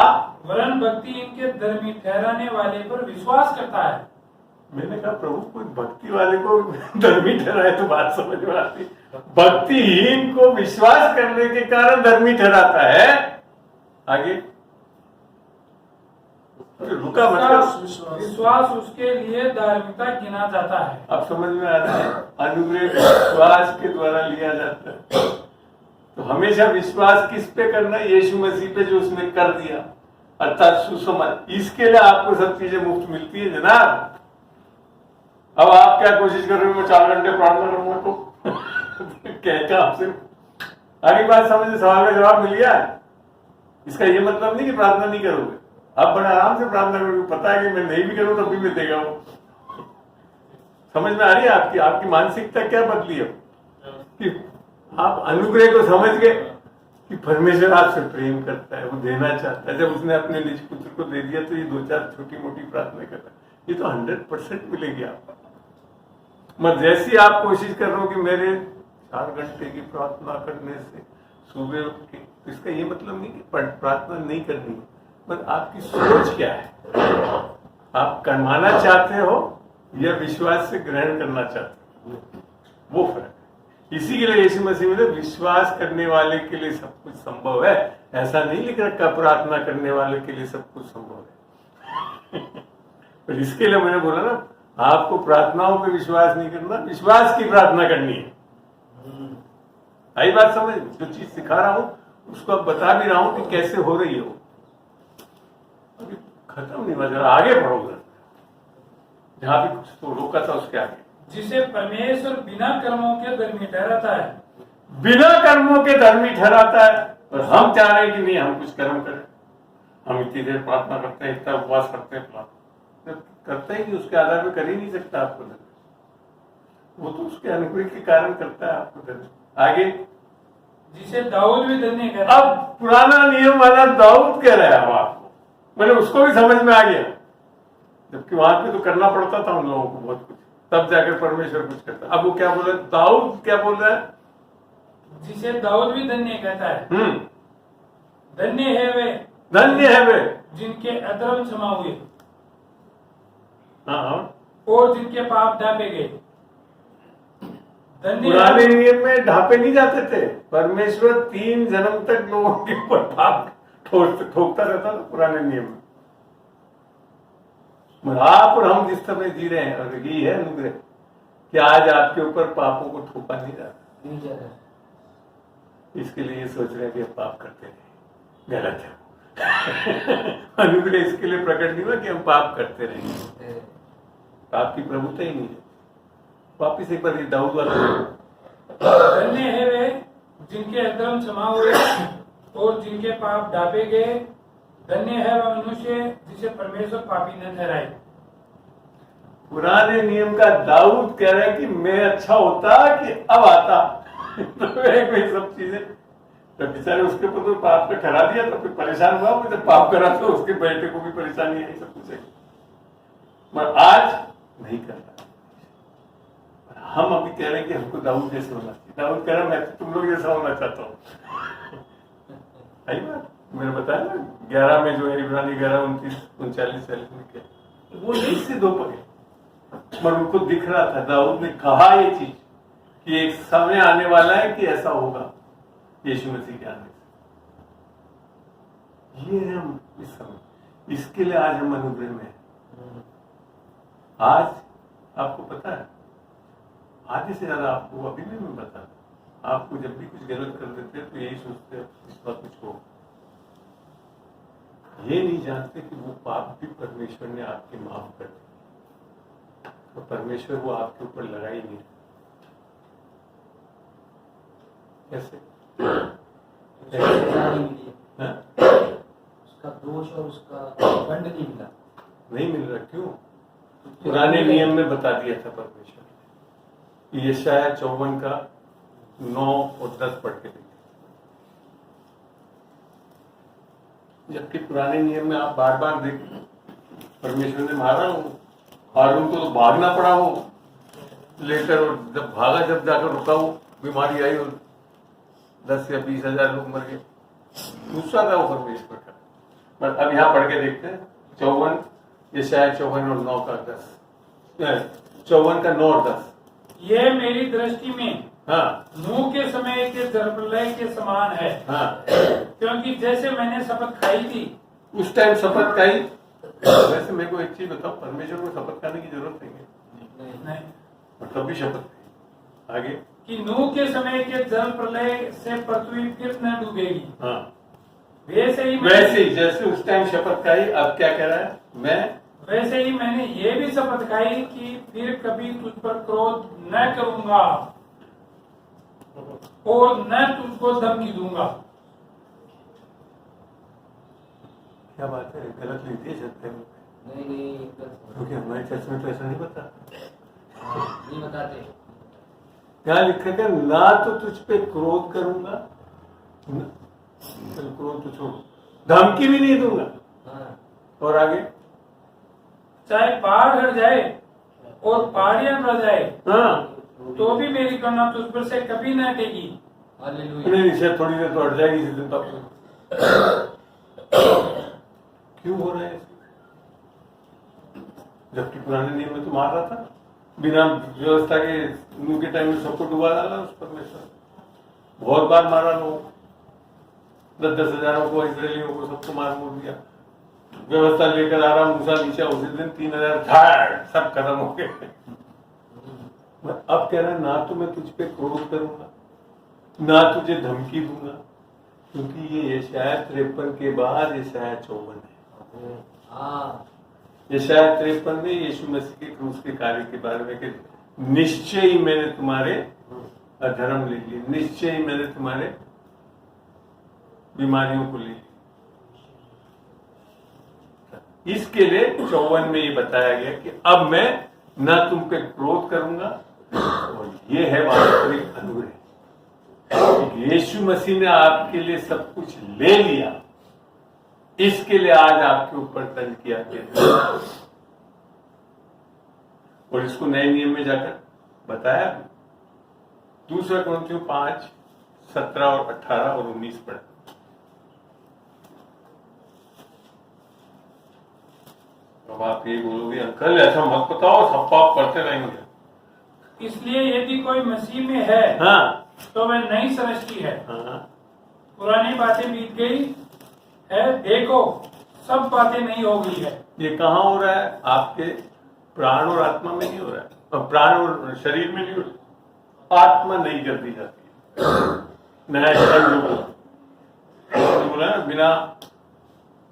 वरन भक्ति इनके धर्मी ठहराने वाले पर विश्वास करता है। मैंने कहा प्रभु कोई भक्ति वाले को धर्मी ठहराए तो बात समझ में आती। भक्तिहीन को विश्वास करने के कारण धर्मी ठहराता है। आगे रुका मतलब विश्वास उसके लिए धार्मिकता गिना जाता है। अब समझ में आ रहा है, अनुग्रह विश्वास के द्वारा लिया जाता है। तो हमेशा विश्वास किस पे करना है? यीशु मसीह पे, जो उसने कर दिया, अर्थात सुसमाचार। इसके लिए आपको सब चीजें मुफ्त मिलती है जनाब। अब आप क्या कोशिश कर रहे हो? मैं 4 घंटे प्रार्थना करूंगा तो कहता आपसे आगे बात समझ, सवाल का जवाब मिल गया। इसका ये मतलब नहीं कि प्रार्थना नहीं करोगे, आप बड़ा आराम से प्रार्थना करोगे। पता है कि मैं नहीं भी करूं तब भी मिलेगा वो। समझ में आ रही है आपकी आपकी मानसिकता क्या बदली है कि आप अनुग्रह को समझ गए कि परमेश्वर आपसे प्रेम करता है, वो देना चाहता है। जब उसने अपने निज पुत्र को दे दिया तो ये 2-4 छोटी मोटी प्रार्थना कर रहा है, ये तो 100% मिलेगी आपको। मत जैसी आप कोशिश कर रहे हो कि मेरे 4 घंटे की प्रार्थना करने से सुबह उठ के, तो इसका ये मतलब नहीं कि प्रार्थना नहीं करनी है, पर आपकी सोच क्या है? आप कमाना चाहते हो या विश्वास से ग्रहण करना चाहते हो? वो फर्क है। इसी के लिए यीशु मसीह ने विश्वास करने वाले के लिए सब कुछ संभव है, ऐसा नहीं लिख रखा प्रार्थना करने वाले के लिए सब कुछ संभव है। तो इसके लिए मैंने बोला ना, आपको प्रार्थनाओं पे विश्वास नहीं करना, विश्वास की प्रार्थना करनी है। आई बात समझ? जो चीज सिखा रहा हूं उसको अब बता भी रहा हूं कि कैसे हो रही है वो। अभी खत्म नहीं हुआ, जरा आगे बढ़ोगे, जहां भी कुछ तो रोका था उसके आगे। जिसे परमेश्वर बिना कर्मों के धर्मी ठहराता है। बिना कर्मों के धर्मी ठहराता है। और हम चाह रहे हैं कि नहीं, हम कुछ कर्म करें, हम इतनी देर प्रार्थना करते हैं, इतना उपवास करते हैं, करते ही नहीं, उसके आधार में कर ही नहीं सकता आपको धर्म। वो तो उसके अनुग्रह के कारण करता है आपको धर्म। आगे जिसे दाऊद भी धन्य कहता है। अब पुराना नियम वाला दाऊद कह रहा है आपको, मैंने उसको भी समझ में आ गया, जबकि वहां पे तो करना पड़ता था उन लोगों को बहुत कुछ, तब जाकर परमेश्वर कुछ करता। अब वो क्या बोल रहा है? दाऊद क्या बोल रहा है? जिसे दाऊद भी धन्य कहता है। धन्य है वे, धन्य है वे जिनके अधर्म क्षमा हुए हाँ, और जिनके पाप ढांपे गए। धन्य पुराने नियम में ढापे नहीं जाते थे। परमेश्वर 3 जन्म तक लोगों के ऊपर पाप ठोकता रहता था पुराने नियम में। आप और हम जिस समय जी रहे हैं, और यही है अनुग्रह कि आज आपके ऊपर पापों को थोपा नहीं जाता। इसके लिए ये सोच रहे हैं कि पाप करते रहे, गलत है। अनुग्रह इसके लिए प्रकट नहीं हुआ कि हम पाप करते रहे, पाप की प्रभुता ही नहीं है। वापिस एक बार दाऊद वाला। धन्य है वे जिनके अधर्म क्षमा हुए और जिनके पाप ढांपे गए। धन्य है वह मनुष्य जिसे परमेश्वर पापी न ठहराए। पुराने नियम का दाऊद कह रहा है कि मैं अच्छा होता कि अब आता। तो सब चीजें तो बेचारे उसके ऊपर तो पाप का ठहरा दिया, तो फिर परेशान हुआ। जब पाप करा तो उसके बेटे को भी परेशानी आई, सब कुछ है। मगर आज नहीं करता। हम अभी कह रहे हैं कि हमको दाऊद जैसे होना चाहिए। दाऊद कह रहा मैं तो तुम लोग जैसा होना चाहता हूँ। आई बात मैंने बताया ना 11 में जो है, इब्रानी 11, 29, 39 में क्या वो नहीं सिद्ध हो पाए, मगर उनको दिख रहा था। दाऊद ने कहा ये चीज कि एक समय आने वाला है कि ऐसा होगा, यीशु मसीह के आने से। ये है हम इस समय, इसके लिए आज हम अनुग्रह में हैं। आज आपको पता है, आधे से ज्यादा आपको अभी भी मैं बता, आपको जब भी कुछ गलत कर देते हैं तो यही सोचते हैं इस बार कुछ हो। ये नहीं जानते कि वो पाप भी परमेश्वर ने आपके माफ कर दिए, तो परमेश्वर वो आपके ऊपर लगा ही नहीं। कैसे? सजा नहीं मिली, हाँ? उसका दोष और उसका दंड नहीं मिला। नहीं मिल रहा, क्यों? पुराने नियम में बता दिया था परमेश्वर ने। यशाया 54 का 9 और 10 पढ़ के देखिए। जबकि पुराने नियम में आप बार बार देखिए, परमेश्वर ने मारा हो और उनको तो भागना पड़ा हो लेकर, और जब भागा, जब जाकर रुका हो, बीमारी आई और 10 या 20 हजार लोग मर गए। गुस्सा था वो परमेश्वर का। पर अब यहाँ पढ़ के देखते हैं 54, यशाया 54 और 9 का 10, 54 का 9 और 10। यह मेरी दृष्टि में हाँ नूह के समय के जलप्रलय के समान है, हाँ, क्योंकि जैसे मैंने शपथ खाई थी। उस टाइम शपथ खाई। वैसे मेरे को एक चीज बताओ, परमेश्वर को शपथ खाने की जरूरत नहीं है, नहीं, और तब भी शपथ खाई। आगे कि नूह के समय के जल प्रलय से पृथ्वी फिर न डूबेगी। हाँ, वैसे ही जैसे उस टाइम शपथ खाई, अब क्या कह रहा है? वैसे ही मैंने ये भी शपथ खाई कि फिर कभी तुझ पर क्रोध न करूंगा और न तुझको धमकी दूंगा। क्या बात है, गलत लिख दिए सकते हैं, नहीं क्योंकि हमारे चर्च में तो ऐसा नहीं बता, नहीं बताते। क्या लिखा है? ना तो तुझ पे क्रोध करूंगा, चल क्रोध तो छोड़, धमकी भी नहीं दूंगा। हाँ, और आगे चाहे पहाड़ हट जाए और पहाड़ियां बढ़ जाए, हाँ, तो भी मेरी करुणा तुझ पर से कभी न हटेगी। हालेलुया। नहीं शायद थोड़ी देर तो हट जाएगी इसी दिन तक। क्यों हो रहा है ऐसे? जबकि पुराने नियम में तो मार रहा था, बिना व्यवस्था के। नूह के टाइम में सबको डुबा डाला उस परमेश्वर, बहुत बार मारा लोगों को, 10-10 हजारों को, इसराइलियों को, सबको मार मोड़ दिया। व्यवस्था लेकर आ रहा मूसा नीचे, उसी दिन 3000 झाड़ सब खत्म हो गए। अब कह रहा है, ना तो मैं तुझ पे क्रोध करूंगा, ना तुझे धमकी दूंगा, क्योंकि ये यशाया 53 के बाद यशाया 54 है। हाँ, यशाया 53 में यीशु मसीह के क्रूस के कार्य के बारे में कि निश्चय ही मैंने तुम्हारे अधर्म ले लिए, निश्चय ही मैंने तुम्हारे बीमारियों को ले लिया। इसके लिए 54 में ये बताया गया कि अब मैं न तुम पे क्रोध करूंगा, और ये है वास्तविक अनुग्रह। यीशु मसीह ने आपके लिए सब कुछ ले लिया, इसके लिए आज आपके ऊपर दंड किया गया। और इसको नए नियम में जाकर बताया। दूसरा कुरिन्थियों 5, 17 और 18 और 19 पढ़। अब आप ये बोलोगे, अंकल ऐसा मत बताओ, सब पाप करते रहेंगे। इसलिए यदि कोई मसीह में है, हाँ तो वह नई सृष्टि है। हाँ, पुरानी बातें बीत गई है, देखो सब बातें नई हो गई है। ये कहाँ हो रहा है? आपके प्राण और आत्मा में नहीं हो रहा है, और प्राण और शरीर में नहीं हो रहा, आत्मा नहीं कर दी जाती है। नया जन्म जो बोला ना, बिना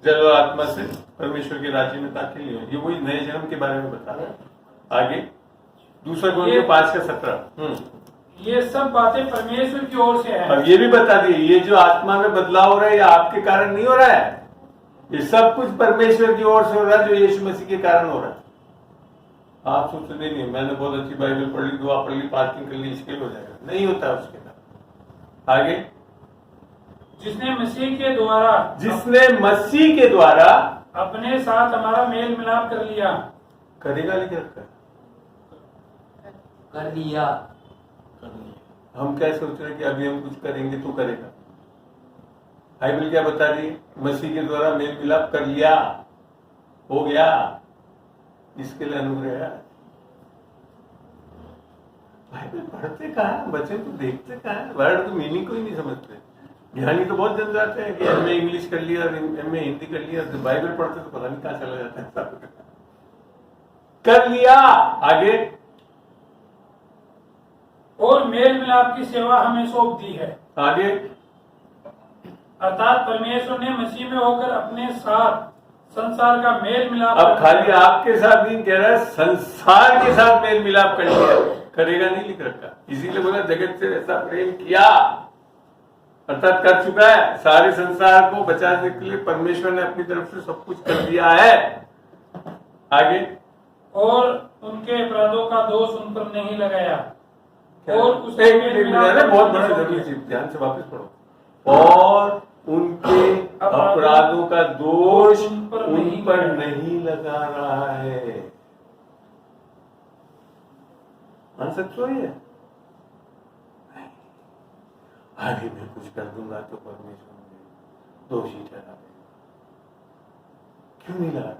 जल और आत्मा से परमेश्वर के राज्य में दाखिल नहीं हो, ये वही नए जन्म के बारे में बता रहा है। आगे दूसरा कुरिन्थियों 5 का 17। ये सब बातें परमेश्वर की ओर से है। अब ये भी बता दिए, ये जो आत्मा में बदलाव हो रहा है, ये आपके कारण नहीं हो रहा है, ये सब कुछ परमेश्वर की ओर से हो रहा है, जो यीशु मसीह के कारण हो रहा है। आप सोचते नहीं, मैंने बहुत अच्छी बाइबल पढ़ ली, दुआ पढ़ ली, पार्किंग कर ली, इसके हो जाएगा, नहीं होता है उसके कारण। आगे जिसने मसीह के द्वारा अपने साथ हमारा मेल मिलाप कर लिया। करेगा लिख रखा है, कर लिया। हम क्या सोच रहे हैं कि अभी हम कुछ करेंगे तो करेगा। बाइबल क्या बता रही है? मसीह के द्वारा मेल मिलाप कर लिया, हो गया, इसके लिए अनुग्रह है। बाइबल पढ़ते कहाँ है, बच्चे तो देखते कहाँ है, वर्ड तो मीनिंग को ही नहीं समझते। ज्ञानी तो बहुत जन जाते हैं कि एमए इंग्लिश कर लिया, एमए हिंदी कर लिया, तो बाइबल पढ़ते तो पता नहीं कहाँ चला जाता है सब कर लिया। आगे, और मेल मिलाप की सेवा हमें सौंप दी है। आगे, अर्थात परमेश्वर ने मसीह में होकर अपने साथ संसार का मेल मिलाप। अब खाली आपके साथ नहीं कह रहा है, संसार के साथ मेल मिलाप कर लिया, करेगा नहीं लिख रखा। इसीलिए बोला जगत से ऐसा प्रेम किया, अर्थात कर चुका है। सारे संसार को बचाने के लिए परमेश्वर ने अपनी तरफ से सब कुछ कर दिया है। आगे, और उनके अपराधों का दोष उन पर नहीं लगाया। और उसने एक मिनट बहुत बड़ा जरूरी चीज, ध्यान से वापस पढ़ो। और उनके अपराधों का दोष उन पर नहीं लगा रहा है। मान सकते हो ये? आगे मैं कुछ कर दूंगा तो परमेश्वर मुझे दोषी ठहरा देगा। क्यों नहीं लगा?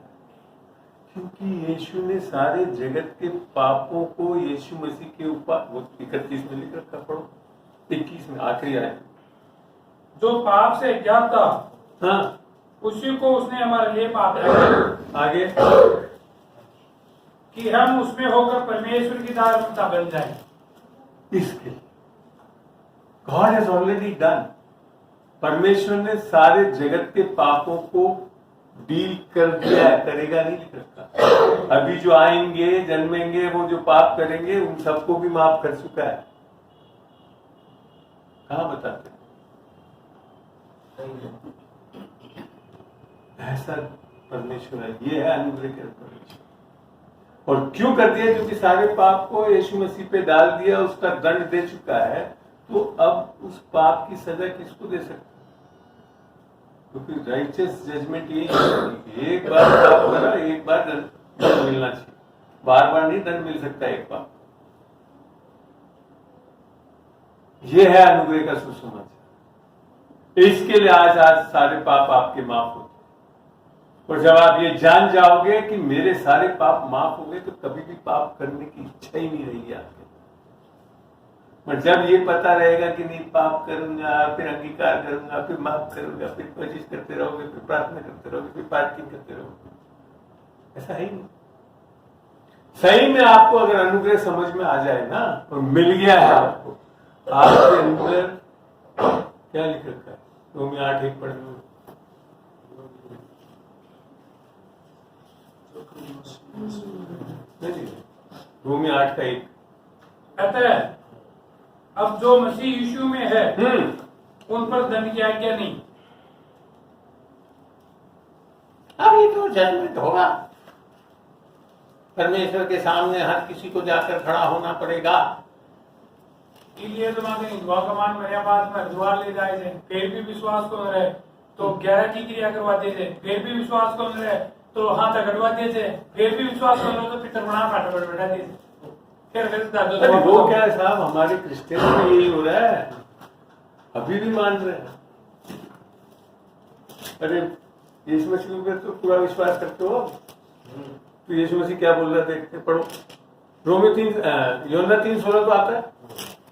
क्योंकि यीशु ने सारे जगत के पापों को यीशु मसीह के ऊपर, वो 31 में लिख रखा, पढ़ो 21 में आखिरी आए, जो पाप से ज्ञात था, हाँ, उसी को उसने हमारे लिए पाप लगाया। आगे, कि हम उसमें होकर परमेश्वर की धार्मिकता बन जाए। इसके गॉड हैज ऑलरेडी डन। परमेश्वर ने सारे जगत के पापों को डील कर दिया है, करेगा नहीं लिख रखा। अभी जो आएंगे, जन्मेंगे, वो जो पाप करेंगे उन सबको भी माफ कर चुका है। कहां बताते? ऐसा परमेश्वर है, ये है अनुग्रह के परमेश्वर। और क्यों कर दिया? क्योंकि सारे पाप को यीशु मसीह पे डाल दिया, उसका दंड दे चुका है। तो अब उस पाप की सजा किसको दे सकते? क्योंकि राइचियस जजमेंट यही है, एक बार पाप करा, एक बार दंड मिलना चाहिए, बार बार नहीं दंड मिल सकता एक बार। ये है अनुग्रह का सुसमाचार। इसके लिए आज सारे पाप आपके माफ होते। और जब आप ये जान जाओगे कि मेरे सारे पाप माफ हो गए, तो कभी भी पाप करने की इच्छा ही नहीं रहेगी आपके। पर जब ये पता रहेगा कि नहीं, पाप करूंगा, फिर अंगीकार करूंगा, फिर माफ करूंगा, फिर कोशिश करते रहोगे, फिर प्रार्थना करते रहोगे, फिर पार्किंग करते रहोगे, ऐसा है ही नहीं। सही में आपको अगर अनुग्रह समझ में आ जाए ना, और मिल गया है आपको, आपके अंदर क्या लिख रखा है? रोमी 8:1 पढ़ लो। रोमी 8:1। अतः अब जो मसीह यीशु में है, उन पर दंड की आज्ञा नहीं। अभी तो जजमेंट होगा, परमेश्वर के सामने हर किसी को जाकर खड़ा होना पड़ेगा। इसलिए तो मांगे दुआ का मान मेरे बात में दुआ ले जाए थे, फिर भी विश्वास को रहे तो 11 की क्रिया करवाते थे, फिर भी विश्वास को रहे तो हाथ अगड़वाते थे, फिर भी विश्वास को रहे तो पितर बना काट बैठा थे। फिर वो क्या है साहब, हमारे क्रिश्चियन में यही हो रहा है, अभी भी मान रहे हैं। अरे यीशु मसीह पे तो पूरा विश्वास करते हो, तो यीशु मसीह क्या बोल रहा है देखते, पढ़ो। रोमी 3 यूहन्ना 3:16 तो आता है,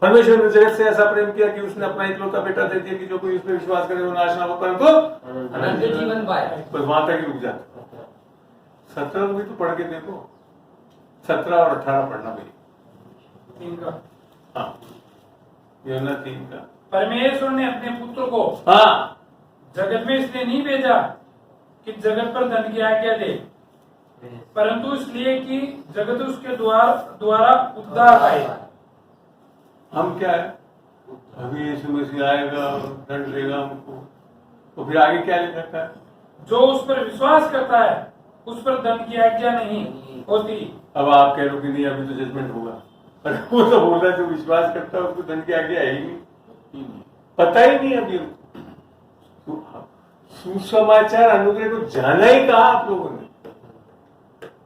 परमेश्वर ने जगत से ऐसा प्रेम किया कि उसने अपना इकलौता बेटा दे दिया कि जो कोई उस पर विश्वास करे वो नाश ना हो परंतु अनंत जीवन पाए। बस वहां तक ही रुक जाता। 17 भी तो पढ़ के देखो, 17 और 18 पढ़ना भाई। 3 का, हाँ, यूहन्ना 3 का। परमेश्वर ने अपने पुत्र को हाँ, जगत में इसलिए नहीं भेजा कि जगत पर दंड की आज्ञा दे, परंतु इसलिए कि जगत उसके द्वारा उद्धार पाए। हम क्या है, अभी यीशु मसीह आएगा, दंड देगा हमको, तो फिर आगे क्या लिखा है? जो उस पर विश्वास करता है उस पर दंड की आज्ञा नहीं होती। अब आप कह रहे हो कि नहीं अभी तो जजमेंट होगा, अरे वो तो बोल रहा है जो विश्वास करता है उसको दंड की आज्ञा है ही नहीं, पता ही नहीं अभी। सुसमाचार अनुग्रह को जाना ही कहा आप लोगों ने,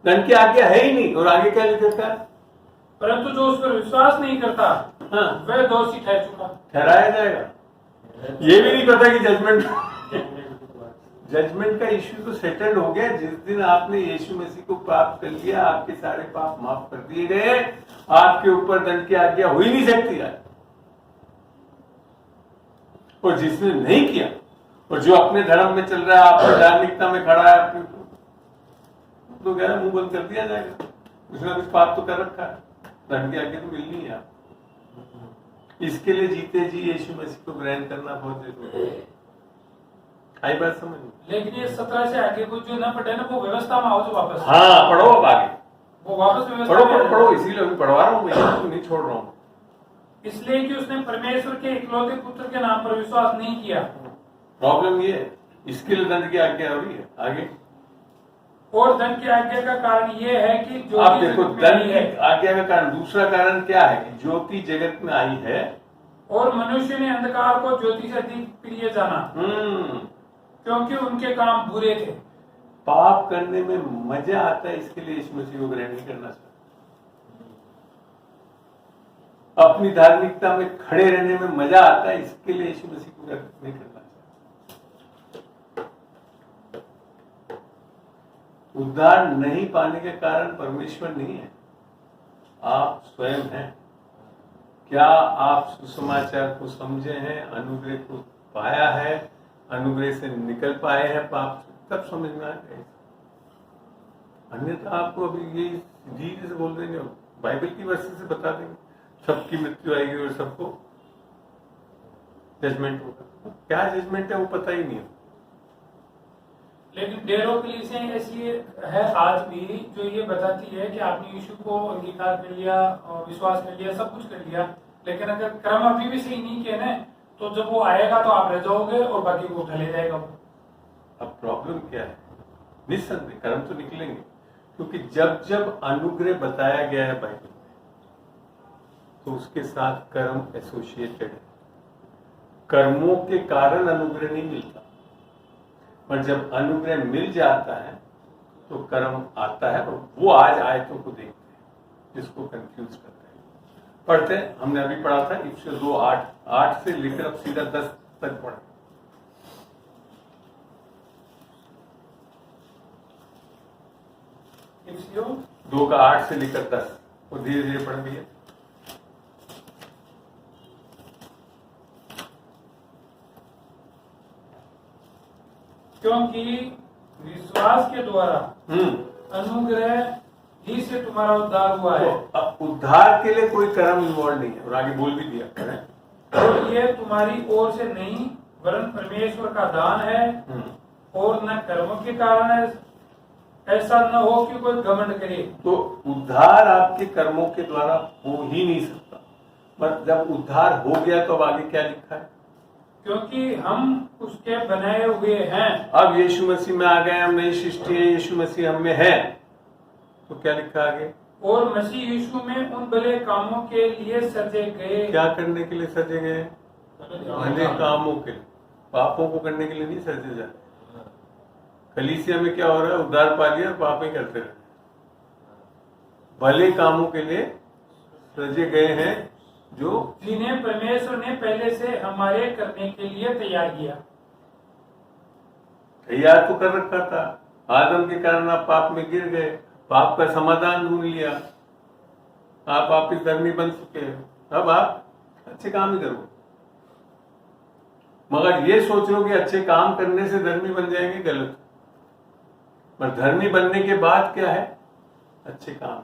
दंड की आज्ञा है ही नहीं। और आगे क्या लिखा है? परंतु जो उस पर विश्वास नहीं करता, हाँ, वह दोषी ठहर चुका, ठहराया जाएगा। ये भी नहीं पता कि जजमेंट का इश्यू तो सेटल्ड हो गया जिस दिन आपने यीशु मसीह को प्राप्त कर लिया, आपके सारे पाप माफ कर दिए गए, आपके ऊपर दंड की आज्ञा हो ही नहीं सकती है। और जिसने नहीं किया और जो अपने धर्म में चल रहा है, आपकी धार्मिकता में खड़ा है, तो क्या है, मुंह बंद कर दिया जाएगा। कुछ ना कुछ पाप तो कर रखा है, धर्म की आगे तो मिलनी है आप। इसके लिए जीते जी यीशु मसीह को ग्रहण करना बहुत जरूरी है। आई बात समझ में? लेकिन ये 17 से आगे कुछ जो ना पढ़े ना वो व्यवस्था में आओ जो वापस। हाँ, पढ़ो अब आगे, वो वापस व्यवस्था पढ़ो में पढ़ो आ पढ़ो, जाए। इसीलिए अभी पढ़वा रहा हूँ मैं, तो नहीं छोड़ रहा हूँ। इसलिए कि उसने परमेश्वर के इकलौते पुत्र के नाम पर विश्वास नहीं किया। प्रॉब्लम ये है, इसके लिए दंड की आज्ञा हो रही है आगे। और दंड की आज्ञा का कारण ये है कि जो आप देखो, दंड की आज्ञा का कारण, दूसरा कारण क्या है कि ज्योति जगत में आई है और मनुष्य ने अंधकार को ज्योति से अधिक प्रिय जाना, क्योंकि उनके काम बुरे थे। पाप करने में मजा आता है, इसके लिए यीशु मसीह को ग्रहण नहीं करना चाहिए। अपनी धार्मिकता में खड़े रहने में मजा आता है, इसके लिए यीशु मसीह को ग्रहण नहीं करना चाहिए। उद्धार नहीं पाने के कारण परमेश्वर नहीं है, आप स्वयं हैं। क्या आप सुसमाचार को समझे हैं, अनुग्रह को पाया है, अनुग्रह से निकल पाए हैं पाप से, तब समझ में आ गए। अन्यथा आपको अभी ये धीरे से बोल देंगे, बाइबल की वजह से बता देंगे सबकी मृत्यु आएगी और सबको जजमेंट होगा। क्या जजमेंट है वो पता ही नहीं है। लेकिन डेरों के लिए ऐसी है आज भी जो ये बताती है कि आपने यीशु को अंगीकार कर लिया और विश्वास कर लिया, सब कुछ कर लिया, लेकिन अगर कर्म अभी भी सही नहीं किए ना, तो जब वो आएगा तो आप रह जाओगे और बाकी को उठा ले जाएगा। अब प्रॉब्लम क्या है? निस्संदेह कर्म तो निकलेंगे, क्योंकि जब जब अनुग्रह बताया गया है बाइबल में, तो उसके साथ कर्म एसोसिएटेड है। कर्मों के कारण अनुग्रह नहीं मिलता, पर जब अनुग्रह मिल जाता है तो कर्म आता है। और वो आज आयतों को देखते हैं जिसको कंफ्यूज करते हैं। पढ़ते हैं, हमने अभी पढ़ा था इफिसियों 2:8 से लेकर अब सीधा 10 तक पढ़े। इफिसियों 2:8 से लेकर 10 और धीरे धीरे पढ़ भैया। क्योंकि विश्वास के द्वारा अनुग्रह ही से तुम्हारा उद्धार हुआ है। तो अब उद्धार के लिए कोई कर्म इन्वॉल्व नहीं है, और आगे बोल भी दिया करें। और ये तुम्हारी ओर से नहीं वरन परमेश्वर का दान है, और न कर्मों के कारण है, ऐसा न हो कि कोई घमंड करे। तो उद्धार आपके कर्मों के द्वारा हो ही नहीं सकता, पर जब उद्धार हो गया तो अब आगे क्या लिखा है? क्योंकि हम उसके बनाए हुए हैं। अब यीशु मसीह में आ गए, हम नई सृष्टि है, यीशु मसीह हम में है, तो क्या लिखा आगे? और मसीह यीशु में उन भले कामों के लिए सजे गए। क्या करने के लिए सजे गए? भले कामों के लिए, पापों को करने के लिए नहीं सजे जाते। कलीसिया में क्या हो रहा है? उद्धार पा लिया और पाप ही करते रहे। भले कामों के लिए सजे गए हैं, जो जिन्हें परमेश्वर ने पहले से हमारे करने के लिए तैयार किया। तैयार तो कर रखा था, आदम के कारण आप पाप में गिर गए, पाप का समाधान ढूंढ लिया, आप वापिस धर्मी बन चुके हैं। अब आप अच्छे काम ही करो, मगर ये सोच लो कि अच्छे काम करने से धर्मी बन जाएंगे, गलत। पर धर्मी बनने के बाद क्या है? अच्छे काम,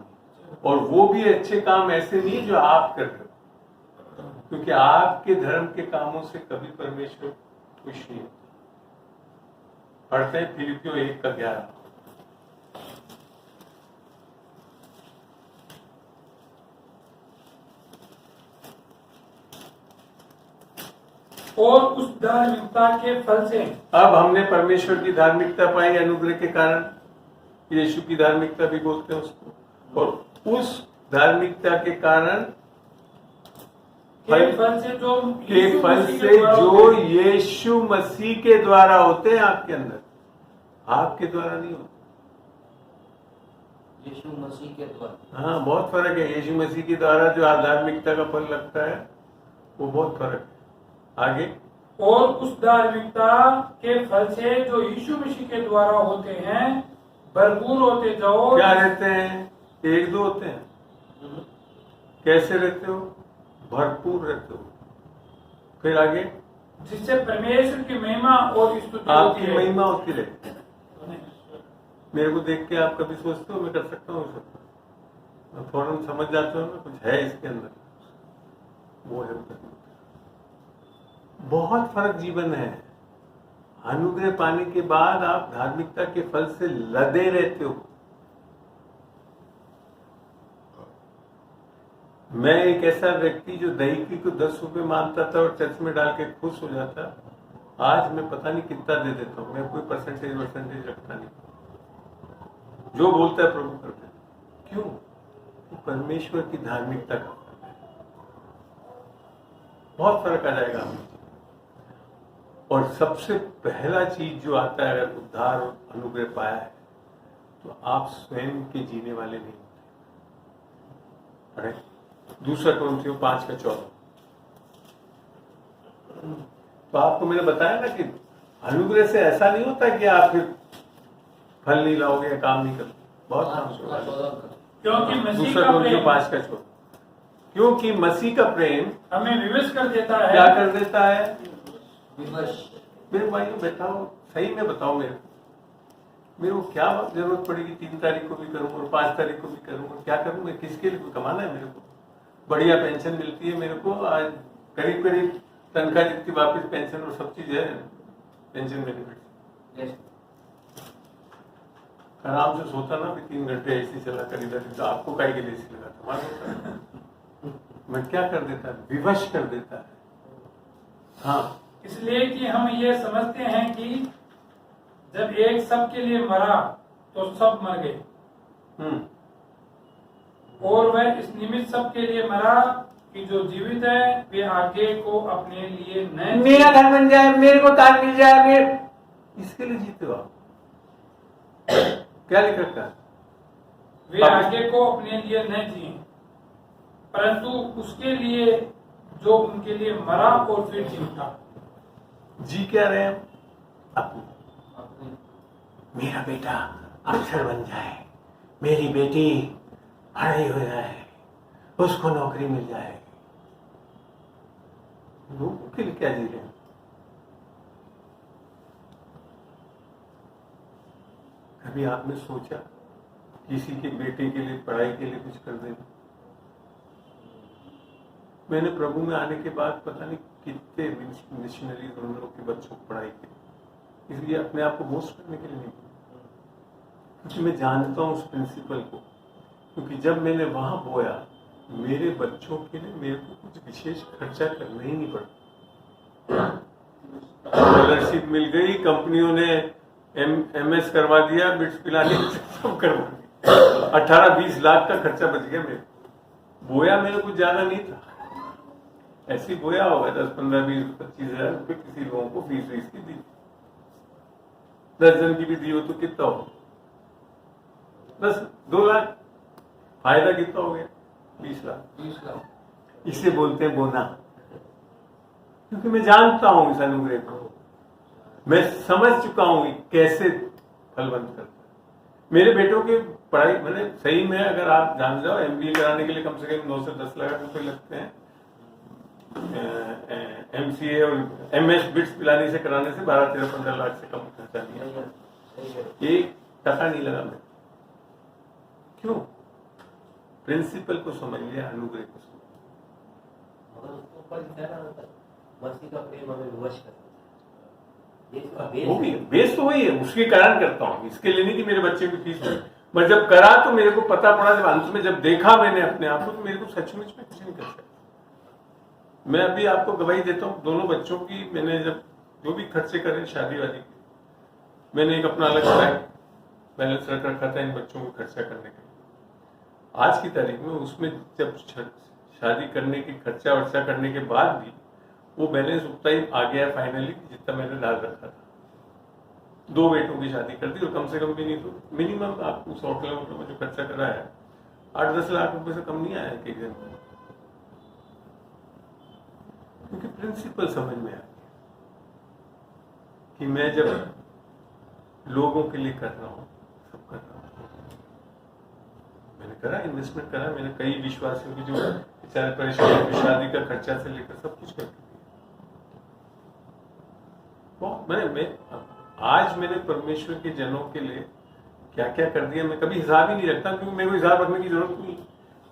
और वो भी अच्छे काम ऐसे नहीं जो आप कर रहे हो, क्योंकि आपके धर्म के कामों से कभी परमेश्वर खुश नहीं होता। पढ़ते हैं फिलिपियों 1:11। और उस धार्मिकता के फल से अब हमने परमेश्वर की धार्मिकता पाई अनुग्रह के कारण, यीशु की धार्मिकता भी बोलते हैं उसको, और उस धार्मिकता के कारण फल से जो यीशु मसीह के द्वारा होते हैं आपके अंदर, आपके द्वारा नहीं होते। यीशु मसीह के द्वारा। हाँ, बहुत फर्क है। यीशु मसीह के द्वारा जो आध्यात्मिकता का फल लगता है वो बहुत फर्क है। आगे, और उस धार्मिकता के फल से जो यीशु मसीह के द्वारा होते हैं भरपूर होते जाओ। क्या रहते हैं? 1-2 होते हैं। कैसे रहते हो? भरपूर रहते हो। फिर आगे, जिससे परमेश्वर की महिमा और स्तुति होती आपकी है। महिमा होती रहती है। मेरे को देख के आप कभी सोचते हो मैं कर सकता हूँ सब? मैं फौरन समझ जाता हूँ ना कुछ है इसके अंदर, वो है। बहुत फर्क जीवन है। अनुग्रह पाने के बाद आप धार्मिकता के फल से लदे रहते हो। मैं एक ऐसा व्यक्ति जो दही को 10 रुपए मानता था और चर्च में डाल के खुश हो जाता, आज मैं पता नहीं कितना दे देता हूँ। मैं कोई परसेंटेज रखता नहीं, जो बोलता है प्रभु करते हैं। क्यों? परमेश्वर की धार्मिकता का फर्क है। बहुत फर्क आ जाएगा हमें। और सबसे पहला चीज जो आता है, अगर उद्धार और अनुग्रह पाया है तो आप स्वयं के जीने वाले नहीं होते। अरे दूसरा कोरिन्थियों 5:14। तो आपको मैंने बताया ना कि अनुग्रह से ऐसा नहीं होता कि आप फिर फल नहीं लाओगे या काम नहीं करोगे। बहुत काम करोगे। क्योंकि मसीह दूसरा का कोरिन्थियों प्रेम 5:14। क्योंकि मसीह का प्रेम हमें विवश कर देता है। क्या कर देता है? विवश। मेरे भाइयों बताओ, सही में बताओ, मेरे को क्या जरूरत पड़ेगी 3 तारीख को भी करूँ और 5 तारीख को भी करूँ? और क्या करूँ मैं? किसके लिए कमाना है? मेरे को बढ़िया पेंशन मिलती है। मेरे को आज करीब तनख्वाह जितनी वापिस पेंशन और सब चीज है, पेंशन बेनिफिट। आराम से सोता ना, 3 घंटे ऐसी चला कर इधर, तो आपको काहे के लिए ऐसी लगा था? मैं क्या कर देता है? विवश कर देता है। हाँ, इसलिए कि हम ये समझते हैं कि जब एक सब के लिए मरा तो सब मर गए, और वह इस निमित्त सब के लिए मरा कि जो जीवित है वे आगे को अपने लिए न, मेरा घर बन जाए, मेरे को कार मिल जाए, मेरे इसके लिए जीते हो आप। क्या लिख रखा है? वे आगे को अपने लिए न जिए, परंतु उसके लिए जो उनके लिए मरा और फिर जी उठा। जी क्या रहे हैं? अपनी। मेरा बेटा अफसर बन जाए, मेरी बेटी पढ़ाई हो जाए, उसको नौकरी मिल जाए। लोगों के लिए क्या जी रहे हैं? कभी आपने सोचा किसी के बेटे के लिए, पढ़ाई के लिए कुछ कर देना? मैंने प्रभु में आने के बाद पता नहीं कितने मिशनरी उन लोग के बच्चों को पढ़ाई की, इसलिए अपने आप को बोस्ट करने के लिए नहीं, क्योंकि मैं जानता हूं उस प्रिंसिपल को। क्योंकि जब मैंने वहां बोया, मेरे बच्चों के लिए मेरे को कुछ विशेष खर्चा करना ही नहीं पड़ा। स्कॉलरशिप मिल गई, कंपनियों ने MS करवा दिया, बिट्स पिलाने सब करवा दिया। 18-20 लाख का खर्चा बच गया मेरे। बोया मेरे कुछ ज्यादा नहीं था, ऐसी बोया होगा 10, 15, 20, 25 हजार रुपये किसी लोगों को फीस की दी। 10 जन की भी दी हो तो कितना हो? बस 2 लाख। फायदा कितना हो गया? 20 लाख। इसे बोलते हैं बोना। क्योंकि मैं जानता हूं इस अनुग्रह को, मैं समझ चुका हूं कैसे फलवंत करता है। मेरे बेटों की पढ़ाई, मैंने सही में, अगर आप जान जाओ, MBA कराने के लिए कम से कम 9 से 10 लाख रुपए लगते हैं। MCA और MS बिट्स पिलाने से कराने से 12, 13, 15 लाख से कम खर्चा नहीं है। 1 टका नहीं लगा मैं। क्यों? प्रिंसिपल को समझ लिया, अनुग्रह को समझ लिया। मगर उसको ऊपर लिखा होता है, मसीह का प्रेम हमें विवश करता है। वो भी बेस तो वही है, उसके कारण करता हूँ, इसके लिए नहीं कि मेरे बच्चे की फीस हुई। मैं जब करा तो मेरे को पता पड़ा, जब अंत में जब देखा मैंने अपने आप को, तो मेरे को सचमुच में कुछ नहीं कर सकता। मैं अभी आपको गवाही देता हूँ, दोनों बच्चों की मैंने जब जो भी खर्चे करे शादी वादी के, मैंने एक अपना अलग बैलेंस रख रखा था इन बच्चों को खर्चा करने के लिए। आज की तारीख में उसमें जब शादी करने की खर्चा वर्चा करने के बाद भी वो बैलेंस उतना ही आ गया फाइनली जितना मैंने डाल रखा था। 2 बेटों की शादी कर दी, और कम से कम भी नहीं तो मिनिमम आपको उस होटल में जो खर्चा करा है 8-10 लाख रुपए से कम नहीं आया एक दिन में। क्योंकि प्रिंसिपल समझ में आ गया कि मैं जब लोगों के लिए कर रहा हूं, सब कर रहा हूं। मैंने करा, इन्वेस्टमेंट करा, मैंने कई विश्वासियों की जो बेचारे परेशान, शादी का खर्चा से लेकर सब कुछ कर दिया। मैं आज मैंने परमेश्वर के जनों के लिए क्या क्या कर दिया, मैं कभी हिसाब ही नहीं रखता, क्योंकि मेरे को हिसाब रखने की जरूरत नहीं,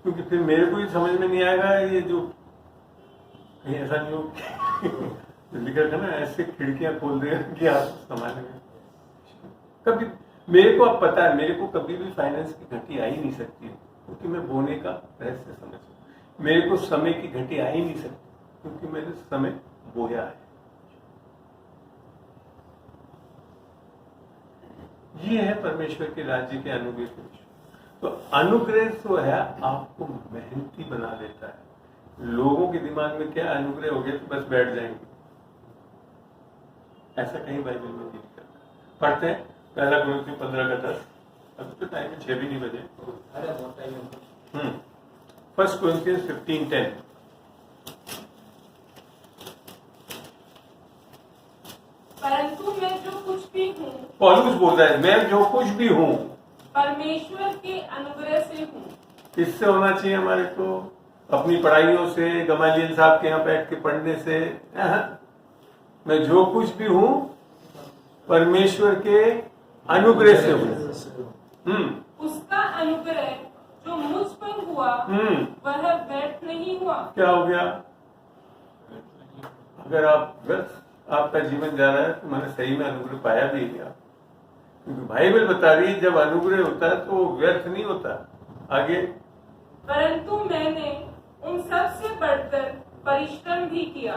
क्योंकि फिर मेरे को ही समझ में नहीं आएगा ये जो कहीं ऐसा नहीं हो लिखा था ना, ऐसे खिड़कियां खोल दे कि आप संभालेंगे। कभी मेरे को अब पता है, मेरे को कभी भी फाइनेंस की घटी आ ही नहीं सकती है, क्योंकि मैं बोने का रहस्य समझता। मेरे को समय की घटी आ ही नहीं सकती, क्योंकि मैंने समय बोया है। ये है परमेश्वर के राज्य के अनुग्रह के विषय। तो अनुग्रह जो है आपको मेहनती बना देता है। लोगों के दिमाग में क्या अनुग्रह हो गया तो बस बैठ जाएंगे, ऐसा कहीं बाइबल में नहीं लिखा। पढ़ते हैं पहला कुरिन्थियों 15:10। अभी तो टाइम 6 भी नहीं बजे। अरे बहुत टाइम है। फर्स्ट कोरिन्थियंस 15:10। परंतु मैं जो कुछ भी हूँ पौलुस बोल रहा है, मैं जो कुछ भी हूँ परमेश्वर के अनुग्रह से हूँ। किससे होना चाहिए हमारे को? अपनी पढ़ाइयों से, गमालियल साहब के यहाँ बैठ के पढ़ने से? मैं जो कुछ भी हूँ परमेश्वर के अनुग्रह से हूँ। उसका अनुग्रह जो मुझ पर हुआ वह व्यर्थ नहीं हुआ। क्या हो गया? अगर आप व्यर्थ आपका जीवन जा रहा है तो मैंने सही में अनुग्रह पाया भी क्या? क्योंकि बाइबल बता रही है जब अनुग्रह होता है तो वो व्यर्थ नहीं होता। आगे, परंतु मैंने उन सब से बढ़कर परिश्रम भी किया,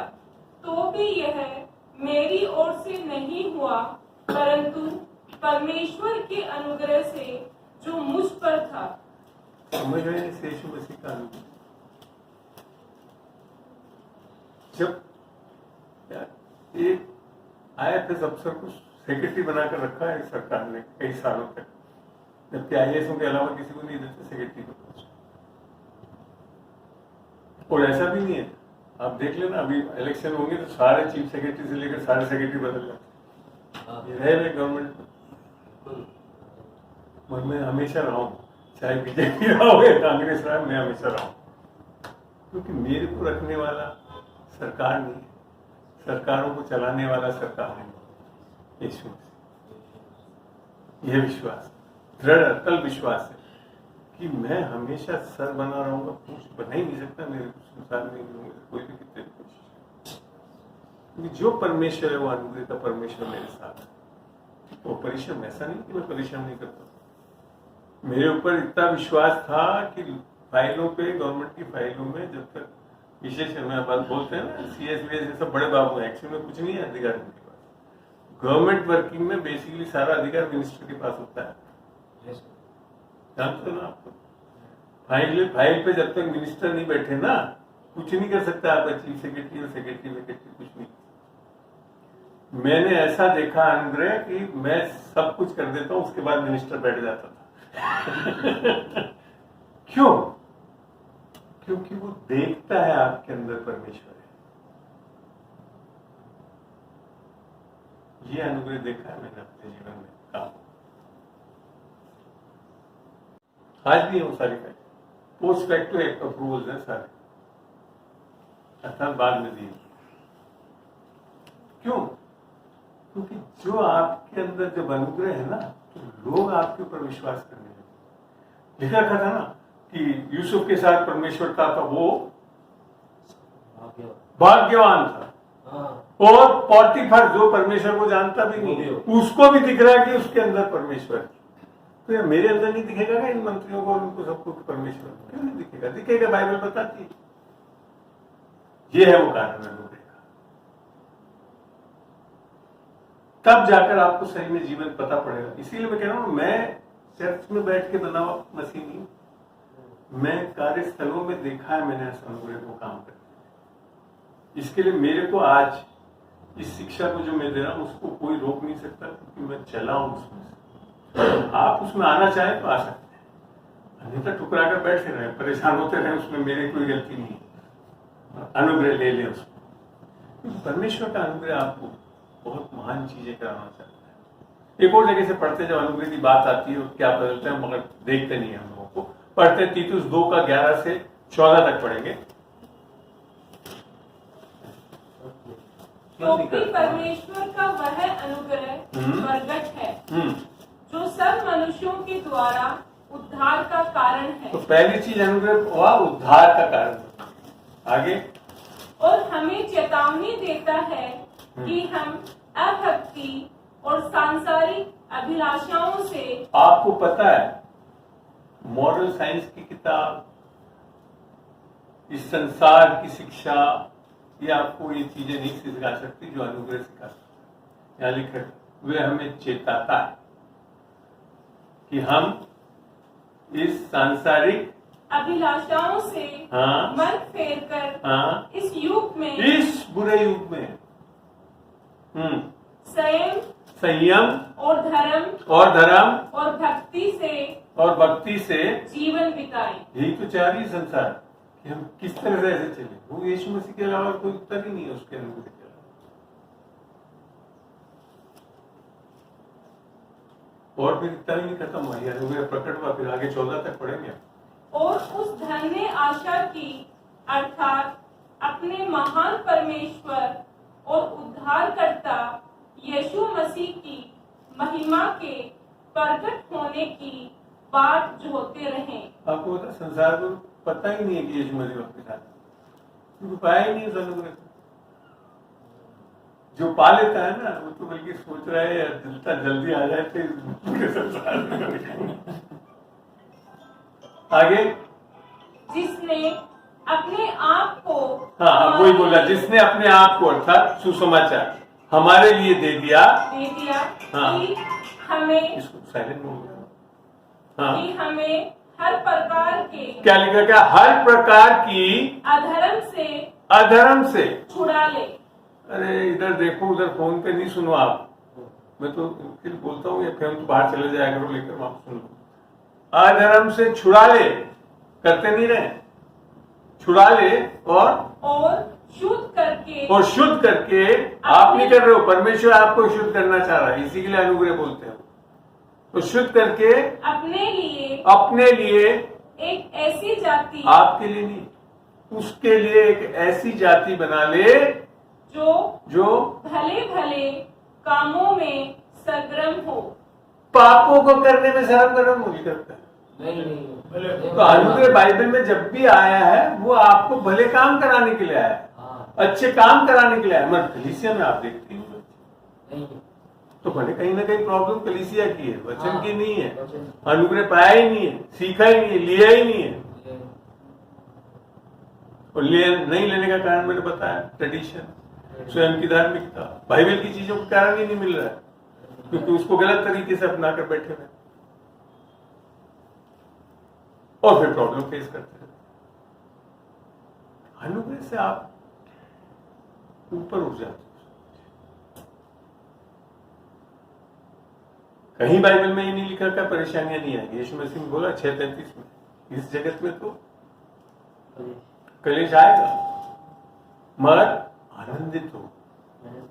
तो भी यह मेरी ओर से नहीं हुआ, परंतु परमेश्वर के अनुग्रह से जो मुझ पर था। समझ रहे हैं यीशु मसीह का अनुग्रह? जब एक IFS अफसर को सेक्रेटरी बनाकर रखा है सरकार ने कई सालों तक, जबकि IAS के अलावा किसी को नहीं देते सेक्रेटरी को। और ऐसा भी नहीं है, आप देख लेना अभी इलेक्शन होंगे तो सारे चीफ सेक्रेटरी से लेकर सारे सेक्रेटरी बदल जाते। ये रहे गवर्नमेंट में मैं हमेशा रहा हूँ, चाहे बीजेपी रहा हो या कांग्रेस रहा, मैं हमेशा रहा हूँ, क्योंकि मेरे को रखने वाला सरकार नहीं है, सरकारों को चलाने वाला सरकार है यीशु मसीह। यह विश्वास, दृढ़ अटल विश्वास है कि मैं हमेशा सर बना रहूंगा, पूछ बना ही नहीं सकता मेरे संसार में कोई भी कितने कोशिश। क्योंकि जो परमेश्वर है वो अनुग्रह का परमेश्वर मेरे साथ है। वो परिश्रम ऐसा नहीं कि मैं परिश्रम नहीं करता, मेरे ऊपर इतना विश्वास था कि फाइलों पे, गवर्नमेंट की फाइलों में, जब तक विशेष में बात बोलते हैं ना CS ये सब बड़े बाबू हैं, एक्चुअली में कुछ नहीं है अधिकार उनके पास। गवर्नमेंट वर्किंग में बेसिकली सारा अधिकार मिनिस्टर के पास होता है, जानते हो ना आपको। फाइल पे जब तक मिनिस्टर नहीं बैठे ना, कुछ नहीं कर सकता आपका चीफ सेक्रेटरी और सेक्रेटरी वेक्रेटरी, कुछ नहीं। मैंने ऐसा देखा अनुग्रह कि मैं सब कुछ कर देता हूं, उसके बाद मिनिस्टर बैठ जाता था। क्यों? क्योंकि वो देखता है आपके अंदर परमेश्वर है। ये अनुग्रह देखा है मैंने अपने जीवन में काम। आज भी वो सारी फाइल पोस्ट फैक्टो अप्रूवल्स है सारे, अर्थात बाद में दिए। क्यों? क्योंकि जो आपके अंदर जब अनुग्रह है ना, तो लोग आपके ऊपर विश्वास करने लगे। लिखा था ना कि यूसुफ के साथ परमेश्वर था, वो भाग्यवान था। और पॉटीफर जो परमेश्वर को जानता भी नहीं, उसको भी दिख रहा है कि उसके अंदर परमेश्वर है। तो ये मेरे अंदर नहीं दिखेगा ना इन मंत्रियों को, उनको सबको परमेश्वर क्यों नहीं दिखेगा? दिखेगा, बाइबल बताती है। ये है वो कारण अनुग्रह का। तब जाकर आपको सही में जीवन पता पड़ेगा। इसीलिए मैं कह रहा हूं, मैं चर्च में बैठ के बना हुआ मसीह नहीं, मैं कार्यस्थलों में देखा है मैंने ऐसा अनुग्रह को काम करते। इसके लिए मेरे को आज इस शिक्षा को जो मैं दे रहा हूं उसको कोई रोक नहीं सकता, क्योंकि मैं चला हूं उसमें से। आप उसमें आना चाहें तो आ सकते हैं, अन्यथा टुकरा कर बैठे रहे, परेशान होते रहे, उसमें मेरी कोई गलती नहीं है। अनुग्रह ले लें उसको। परमेश्वर का अनुग्रह आपको बहुत महान चीजें कराना चाहता है। एक और जगह से पढ़ते जब अनुग्रह की बात आती है क्या बदलते हैं, मगर देखते नहीं है हम लोगों को। पढ़ते तीतुस 2 का 11 से 14 तक पढ़ेंगे। तो भी परमेश्वर का वह अनुग्रह प्रकट है जो सब मनुष्यों के द्वारा उद्धार का कारण है। तो पहली चीज अनुग्रह हुआ, उद्धार का कारण। आगे, और हमें चेतावनी देता है कि हम अभक्ति और सांसारिक अभिलाषाओं से, आपको पता है मॉरल साइंस की किताब, इस संसार की शिक्षा, ये आपको ये चीजें नहीं सिखा सकती जो अनुग्रह सिखा सकती। यहाँ लिखा वे हमें चेताता है कि हम इस सांसारिक अभिलाषाओं से हाँ, मन फेर कर हाँ, इस युग में, इस बुरे युग में संयम और धर्म और भक्ति से जीवन बिताएं। यही तो चाह रही संसार कि हम किस तरह से ऐसे चले। वो यीशु मसीह के अलावा कोई उत्तर ही नहीं है उसके अनुग्रह के अलावा। और फिर इतना ही नहीं खत्म हुआ, अनुग्रह प्रकट हुआ, फिर आगे 14 तक पढ़ेंगे। और उस धन्य आशा की अर्थात अपने महान परमेश्वर और उद्धारकर्ता यीशु मसीह की महिमा के प्रकट होने की बाट जोहते रहें। आपको पता संसार को पता ही नहीं है कि यीशु मसीह वापस आए, क्योंकि पाया ही नहीं उस अनुग्रह को। जो पा लेता है ना वो तो बल्कि सोच रहा है जितना जल्दी आ जाए तो पूरे संसार में। आगे, जिसने अपने आप को, हाँ वही बोला, जिसने अपने आप को अर्थात सुसमाचार हमारे लिए दे दिया हाँ, कि हमें, इसको साइलेंट मोड में, हाँ, कि हमें हर प्रकार के, क्या लिखा, क्या हर प्रकार की अधर्म से छुड़ा ले। अरे इधर देखो, उधर फोन पे नहीं सुनो आप, मैं तो फिर बोलता हूँ, या फिर तो बाहर चले जाया करो लेकर वहां सुन लो। अधर्म से छुड़ा ले, करते नहीं रहे, छुड़ा ले और शुद्ध करके आप नहीं कर रहे हो, परमेश्वर आपको शुद्ध करना चाह रहा है, इसी के लिए अनुग्रह बोलते हैं। तो शुद्ध करके अपने लिए एक ऐसी जाति, आपके लिए नहीं, उसके लिए एक ऐसी जाति बना ले जो भले भले कामों में सरगर्म हो। पापों को करने में सरगर्म हो करता है। नहीं तो अनुग्रह बाइबल में जब भी आया है वो आपको भले काम कराने के लिए आया है, अच्छे काम कराने के लिए आया। मगर कलीसिया में आप देखते हैं तो भले कहीं ना कहीं प्रॉब्लम कलीसिया की है, वचन की नहीं है, अनुग्रह पाया ही नहीं है, सीखा ही नहीं है, लिया ही नहीं है। और नहीं लेने का कारण मैंने बताया, ट्रेडिशन, स्वयं की धार्मिकता, बाइबल की चीजों का कारण ही नहीं मिल रहा है, क्योंकि उसको गलत तरीके से अपना कर बैठे हुए और फिर प्रॉब्लम फेस करते हैं। अनुग्रह से आप ऊपर उठ जाते। कहीं बाइबल में ये नहीं लिखा क्या परेशानियां नहीं आएगी। यीशु मसीह ने बोला 6:33 में, इस जगत में तो कलेश आएगा, मगर आनंदित हो,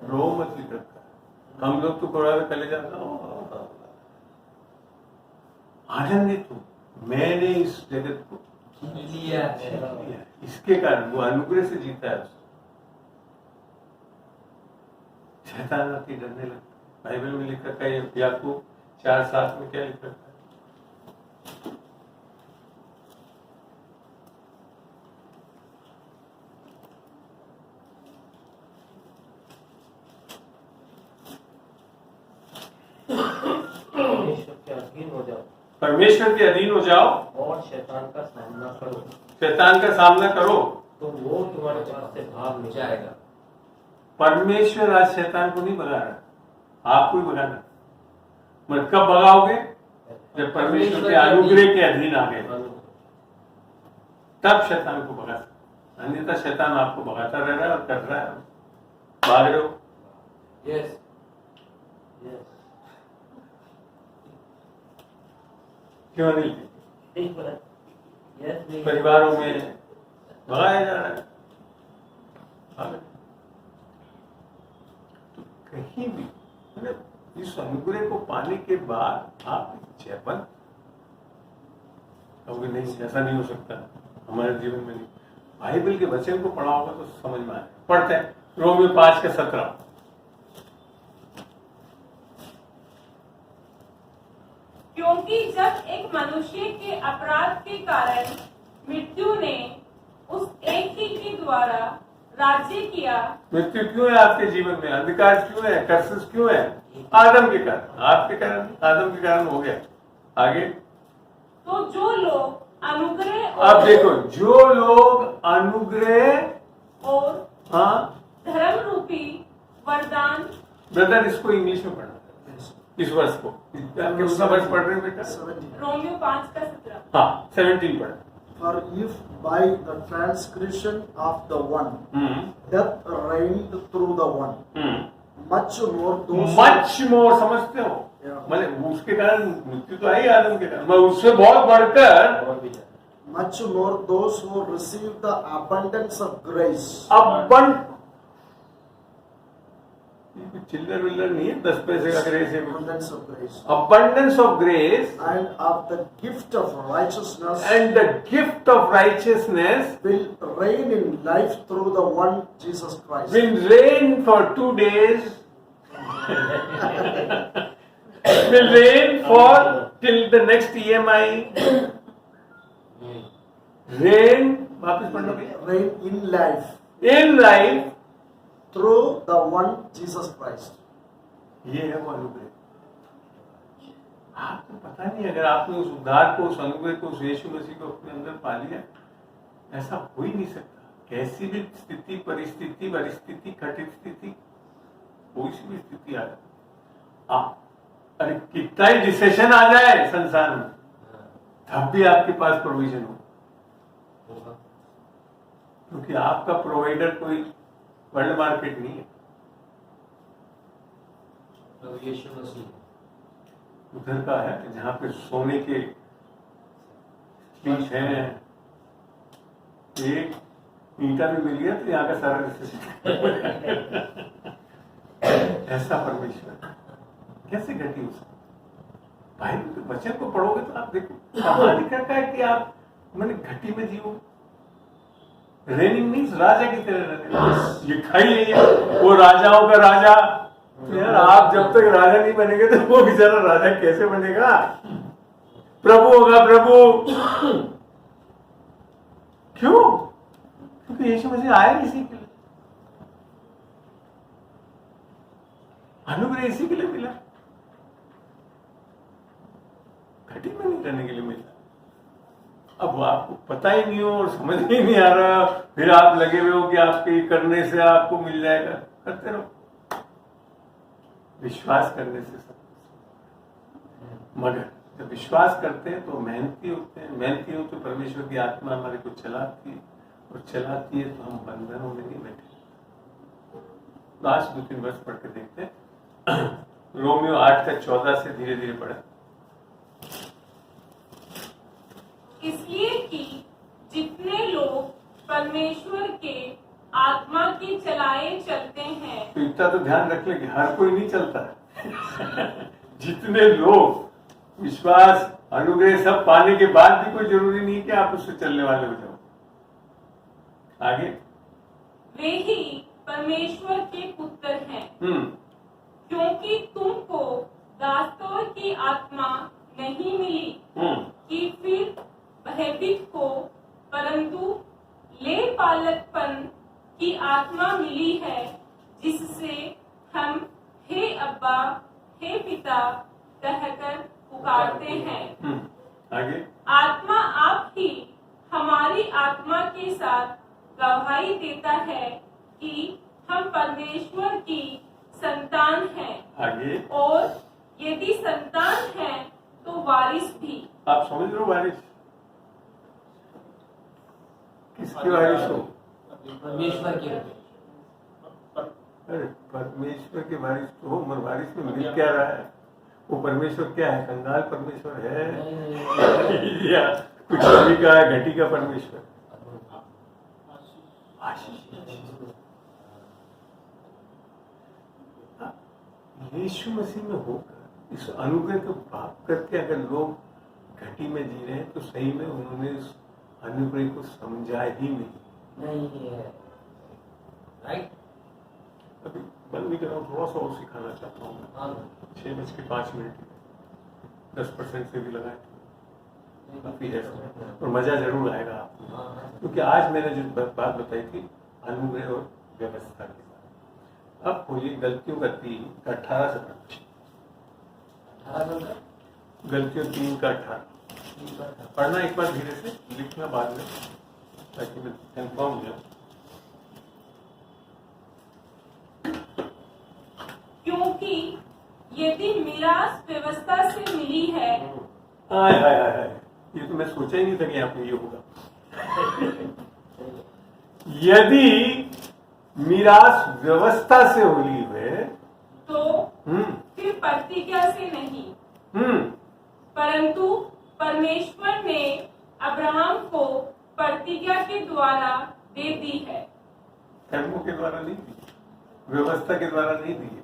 रो मत लिखा। हम लोग तो थोड़ा सा कलेश आता, आनंदित हो, मैंने इस जगत को लिया। इसके कारण वो अनुग्रह से जीता है। शैतान आती डरने लगता। बाइबल में लिखा है याकूब 4:7 में क्या लिखा है, परमेश्वर के अधीन हो जाओ और शैतान का सामना करो, शैतान का सामना करो तो वो तुम्हारे पास से भाग नहीं जाएगा। परमेश्वर आज शैतान को नहीं भगा रहा, आपको ही भगाना। मगर कब भगाओगे, जब परमेश्वर के अनुग्रह के अधीन आ गए, तब शैतान को भगा सकते। अन्यथा शैतान आपको भगाता रह रहा है और कर रहा है, भाग रहे हो। यस क्यों नहीं? परिवारों में भगाया जा रहा है। तो कहीं भी मतलब इस अनुग्रह को पाने के बाद आप जयपन कहोगे नहीं, ऐसा नहीं हो सकता हमारे जीवन में। नहीं, बाइबल के वचन को पढ़ा होगा तो समझ में आए। पढ़ते हैं रोमियो 5:17। क्योंकि जब एक मनुष्य के अपराध के कारण मृत्यु ने उस एक ही के द्वारा राज्य किया। मृत्यु क्यों है आपके जीवन में, अंधकार क्यों है, कर्सेस क्यों है? आदम के कारण, आपके कारण, आदम के कारण हो गया। आगे तो जो लोग अनुग्रह आप देखो, जो लोग अनुग्रह और हाँ धर्म रूपी वरदान। ब्रदर इसको इंग्लिश में पढ़ना, इस वर्ष को आपके उसका वर्ष पढ़ रहे हो बेटा? 17. रोमियो 5:17। हाँ 17 पढ़। For if by the transgression of the one death reigned through the one, much more those much more, समझते हो? मतलब उसके कारण मृत्यु तो आई आदम के कारण, मैं उससे बहुत बढ़कर और भी ज्यादा। much more those who receive the abundance of grace चिल्लर विल्लर नहीं है, 10 पैसे का ग्रेस है। abundance of grace abundance of grace and of the gift of righteousness and the gift of righteousness will reign in life through the one Jesus Christ. will reign for 2 days will reign for till the next EMI reign, वापस पढ़ना भैया, Reign in life in life, through the one Jesus Christ. ये है वो अनुग्रह। आपको पता नहीं, अगर आपने उस उद्धार को, उस अनुग्रह को, उस यीशु मसीह को अपने अंदर पा लिया, ऐसा हो ही नहीं सकता। कैसी भी स्थिति, परिस्थिति, परिस्थिति, कठिन स्थिति, कोई सी भी स्थिति आ जाए, अरे कितना ही डिसेशन आ जाए संसार में, तब भी आपके पास प्रोविजन हो, क्योंकि आपका प्रोवाइडर कोई वर्ल्ड मार्केट नहीं है। तो यीशु मसीह उधर का है जहां पे सोने के बीच हैं, एक ईंटा भी मिल गया तो यहाँ का सारा ऐसा परमेश्वर कैसे घटी हो सकता? भाई वचन को पढ़ोगे तो आप देखो, कहानी कहता है कि आप मैंने घटी में जियो। रेनिंग मीन्स राजा की तरह रहने, ये खाई नहीं है, वो राजाओं का राजा। तो यार आप जब तक राजा नहीं बनेंगे तो वो बेचारा राजा कैसे बनेगा? प्रभु होगा प्रभु। क्यों? क्योंकि यीशु मसीह आया इसी के लिए, अनुग्रह इसी के लिए मिला, घटी में नहीं रहने के लिए मिला। अब आपको पता ही नहीं हो और समझ ही नहीं आ रहा, फिर आप लगे हुए हो कि आपके करने से आपको मिल जाएगा। करते रहो, विश्वास करने से सब। मगर जब विश्वास करते हैं तो मेहनती होते हैं, मेहनती हो तो परमेश्वर की आत्मा हमारे को चलाती है, और चलाती है तो हम बंधनों में नहीं बैठे। लास्ट 2-3 वर्ष पढ़ के देखते हैं। रोमियो 8:14 से धीरे धीरे पढ़े। इसलिए कि जितने लोग परमेश्वर के आत्मा के चलाए चलते हैं। तो इतना तो ध्यान रख ले कि हर कोई नहीं चलता है। जितने लोग विश्वास, अनुग्रह सब पाने के बाद भी कोई जरूरी नहीं कि आप उससे चलने वाले हो जाओ। आगे, वे ही परमेश्वर के पुत्र हैं, क्योंकि तुमको दासत्व की आत्मा नहीं मिली कि फिर भयभीत हो, परंतु ले पालकपन की आत्मा मिली है, जिससे हम हे अब्बा, हे पिता कहकर पुकारते हैं। आगे, आत्मा आप ही हमारी आत्मा के साथ गवाही देता है कि हम परमेश्वर की संतान हैं। आगे, और यदि संतान हैं तो वारिस भी। आप समझ लो वारिस किसकी वारिस हो? परमेश्वर की। अरे परमेश्वर के वारिस तो हो, मगर वारिस में मिल क्या रहा है? वो परमेश्वर क्या है? कंगाल परमेश्वर है या कुछ घटी का है, घटी का परमेश्वर? यीशु मसीह में होकर इस अनुग्रह को प्राप्त करके अगर लोग घटी में जी रहे हैं तो सही में उन्होंने इस अनुग्रह को समझा ही नहीं है राइट। अभी बंद नहीं कर रहा हूँ, थोड़ा सा और सिखाना चाहता हूँ मैं। हाँ 6:05 10% से भी लगाए काफी है और मजा जरूर आएगा आपको, हाँ क्योंकि आज मैंने जो बात बताई थी अनुग्रह और व्यवस्था के साथ। अब खोलिए गलतियों का 3 का 18 से पढ़ना। 18 नंबर गलतियों 3 का 18 पढ़ना एक बार धीरे से, लिखना बाद में ताकि मैं कंफर्म हो जाऊं। क्योंकि यदि मिरास व्यवस्था से मिली है, हाय हाय हाय हाय, ये तो मैं सोचा ही नहीं था कि यहाँ पे ये होगा। यदि मिरास व्यवस्था से होली हुए तो फिर प्रतिज्ञा से नहीं, हम्म परंतु परमेश्वर ने अब्राहम को प्रतिज्ञा के द्वारा दे दी है। कर्मों के द्वारा नहीं दी, व्यवस्था के द्वारा नहीं दी है।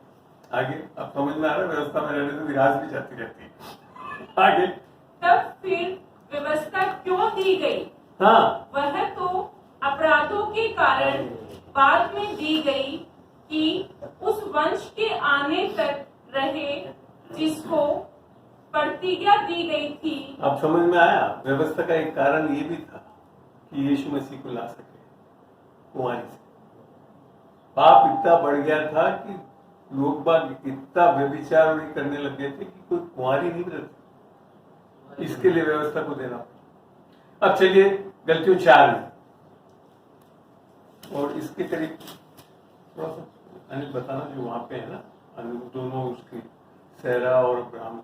आगे अब समझ में आ रहा है, व्यवस्था में रहने से विरास भी जाती रहती है। आगे तब फिर व्यवस्था क्यों दी गई? हाँ वह तो अपराधों के कारण बाद में दी गई कि उस वंश के आने तक रहे जिसको प्रतिज्ञा दी गई थी। अब समझ में आया, व्यवस्था का एक कारण ये भी था कि यीशु मसीह को ला सके कुंवारी से। पाप इतना बढ़ गया था कि लोग बाग इतना व्यभिचार नहीं करने लग गए थे कि कोई कुंवारी नहीं रहती, इसके लिए व्यवस्था को देना पड़ा। अब चलिए गलतियों 4 में, और इसके करीब थोड़ा सा अनिल बताना जो वहां पे है ना, दोनों उसकी सहरा और अब्राहम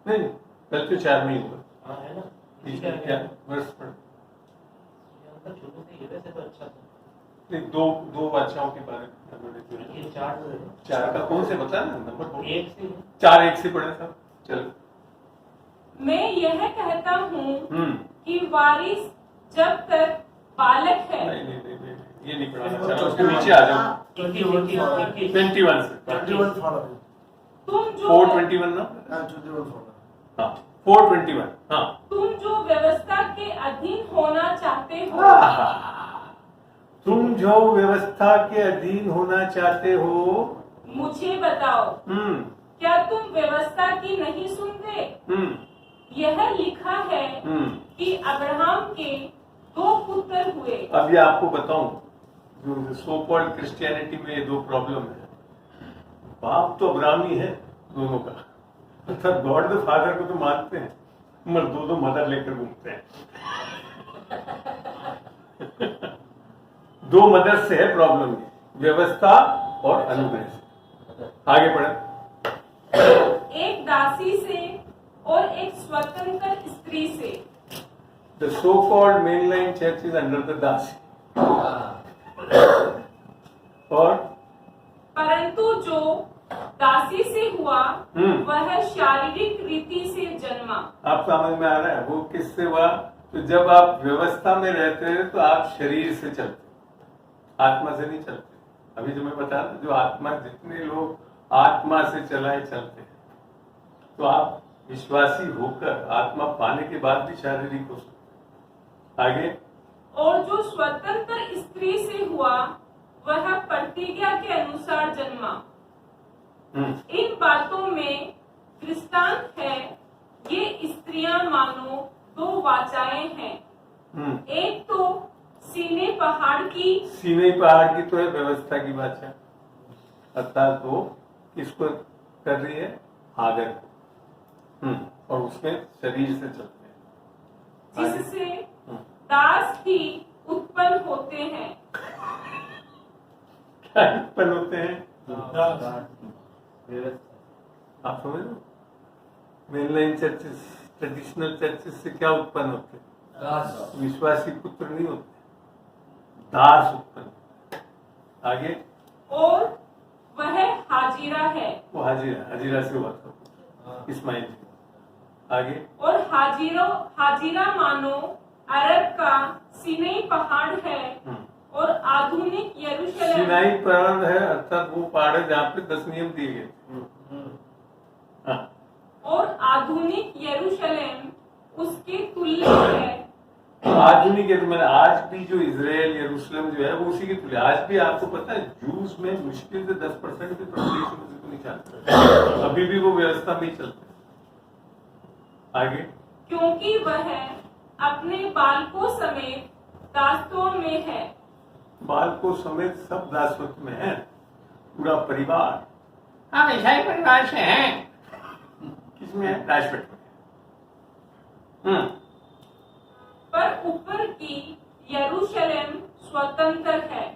नहीं, गलतियों 4 में ही होगा। हाँ है ना, ठीक है, क्या वर्ष पर यहाँ शुरू से ये वैसे तो अच्छा था। नहीं, दो बादशाहों के बारे में ये 4 4 का कौन से बता ना नंबर बोलो। 1 से 4 1 से पढ़े साहब। चलो मैं यह कहता हूँ कि वारिस जब तक बालक है। नहीं नहीं नहीं नहीं, ये नहीं पढ़ाना, चलो उसके नीचे आ जाओ। 21 से 21 follow. तुम जो 421 ना, And 21 follow. हाँ 421, हाँ तुम जो व्यवस्था के अधीन होना चाहते हो, तुम जो व्यवस्था के अधीन होना चाहते हो, मुझे बताओ, क्या तुम व्यवस्था की नहीं सुनते? यह लिखा है कि अब्राहम के 2 पुत्र हुए। अब ये आपको बताऊं, जो सो कॉल्ड क्रिश्चियनिटी में ये 2 प्रॉब्लम है। बाप तो अब्राहमी है दोनों का, अर्थात गॉड द फादर को तो मानते हैं, मगर 2 मदर लेकर घूमते हैं। 2 मदर से है प्रॉब्लम, ये व्यवस्था और अनुग्रह से। आगे बढ़े। एक दासी से और एक स्वतंत्र स्त्री से। The so-called mainline church is under the दासी। और परंतु जो दासी से हुआ वह शारीरिक रीति से जन्मा। आप समझ में आ रहा है वो किससे हुआ? तो जब आप व्यवस्था में रहते हैं तो आप शरीर से चलते, आत्मा से नहीं चलते। अभी जो मैं बता रहा, जो आत्मा, जितने लोग आत्मा से चलाए चलते हैं, तो आप विश्वासी होकर आत्मा पाने के बाद भी शारीरिक हो सकते। आगे। और जो स्वतंत्र स्त्री से हुआ वह प्रतिज्ञा के अनुसार जन्मा। इन बातों में दृष्टांत है, ये स्त्रियां मानो 2 वाचाएं हैं। एक तो सीने पहाड़ की तो है व्यवस्था की वाचा, अर्थात वो किसको कर रही है? हागर को। और उसमें शरीर से चलते हैं, जिससे दास भी उत्पन्न होते हैं। क्या उत्पन्न होते हैं? आप समझ लो, मेनलाइन चर्चेस, ट्रेडिशनल चर्चेस से क्या उत्पन्न होते हैं? विश्वासी पुत्र नहीं होते, दास उत्पन्न। आगे। और वह हाजिरा है। वो हाजिरा से हुआ था इस्माइल। आगे। और हाजिरा मानो अरब का सीनाई पहाड़ है और आधुनिक यरूशलेम। सीनाई पहाड़ है, अर्थात वो पहाड़ है जहाँ पे 10 नियम दिए गए। और आधुनिक यरूशलेम उसके तुल्य है आधुनिक है तो मैंने आज भी जो इजराइल यरूशलेम जो है वो उसी की तुलना। आज भी आपको पता है जूस में मुश्किल से 10% भी पॉपुलेशन को नहीं जानते, अभी भी वो व्यवस्था में चलती है। आगे, क्योंकि वह अपने बालकों समेत दासत्व में है। बालकों समेत सब दासत्व में है, पूरा परिवार। हम ईसाई परिवार से हैं। किसमें है? राजपेट में। पर ऊपर की यरूशलेम स्वतंत्र है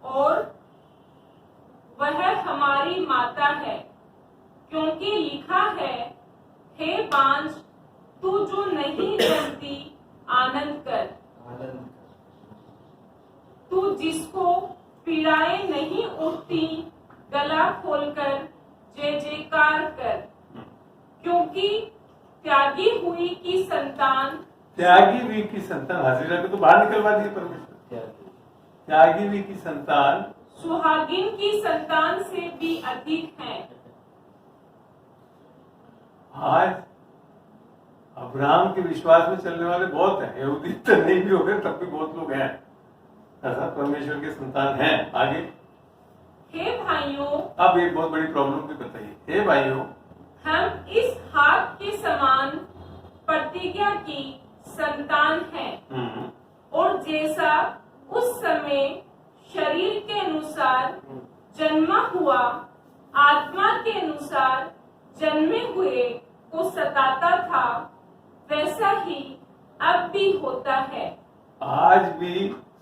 और वह हमारी माता है, क्योंकि लिखा है, हे बांझ तू जो नहीं जलती आनंद कर, तू जिसको पीड़ाएं नहीं उठती गला खोलकर जय जयकार कर, क्योंकि त्यागी हुई की संतान हाजिरा को तो बाहर निकलवा दी परमेश्वर। त्यागी हुई की संतान सुहागिन की संतान से भी अधिक है। आज अब्राहम के विश्वास में चलने वाले बहुत हैं, यहूदी तो नहीं भी हो गए तब भी बहुत लोग हैं ऐसा परमेश्वर के संतान हैं। आगे, हे भाइयों, अब एक बहुत बड़ी प्रॉब्लम भी बताइए। हे भाइयों, हम इस हाथ के समान प्रतिज्ञा की संतान हैं, और जैसा उस समय शरीर के अनुसार जन्मा हुआ आत्मा के अनुसार जन्मे हुए को सताता था, वैसा ही अब भी होता है। आज भी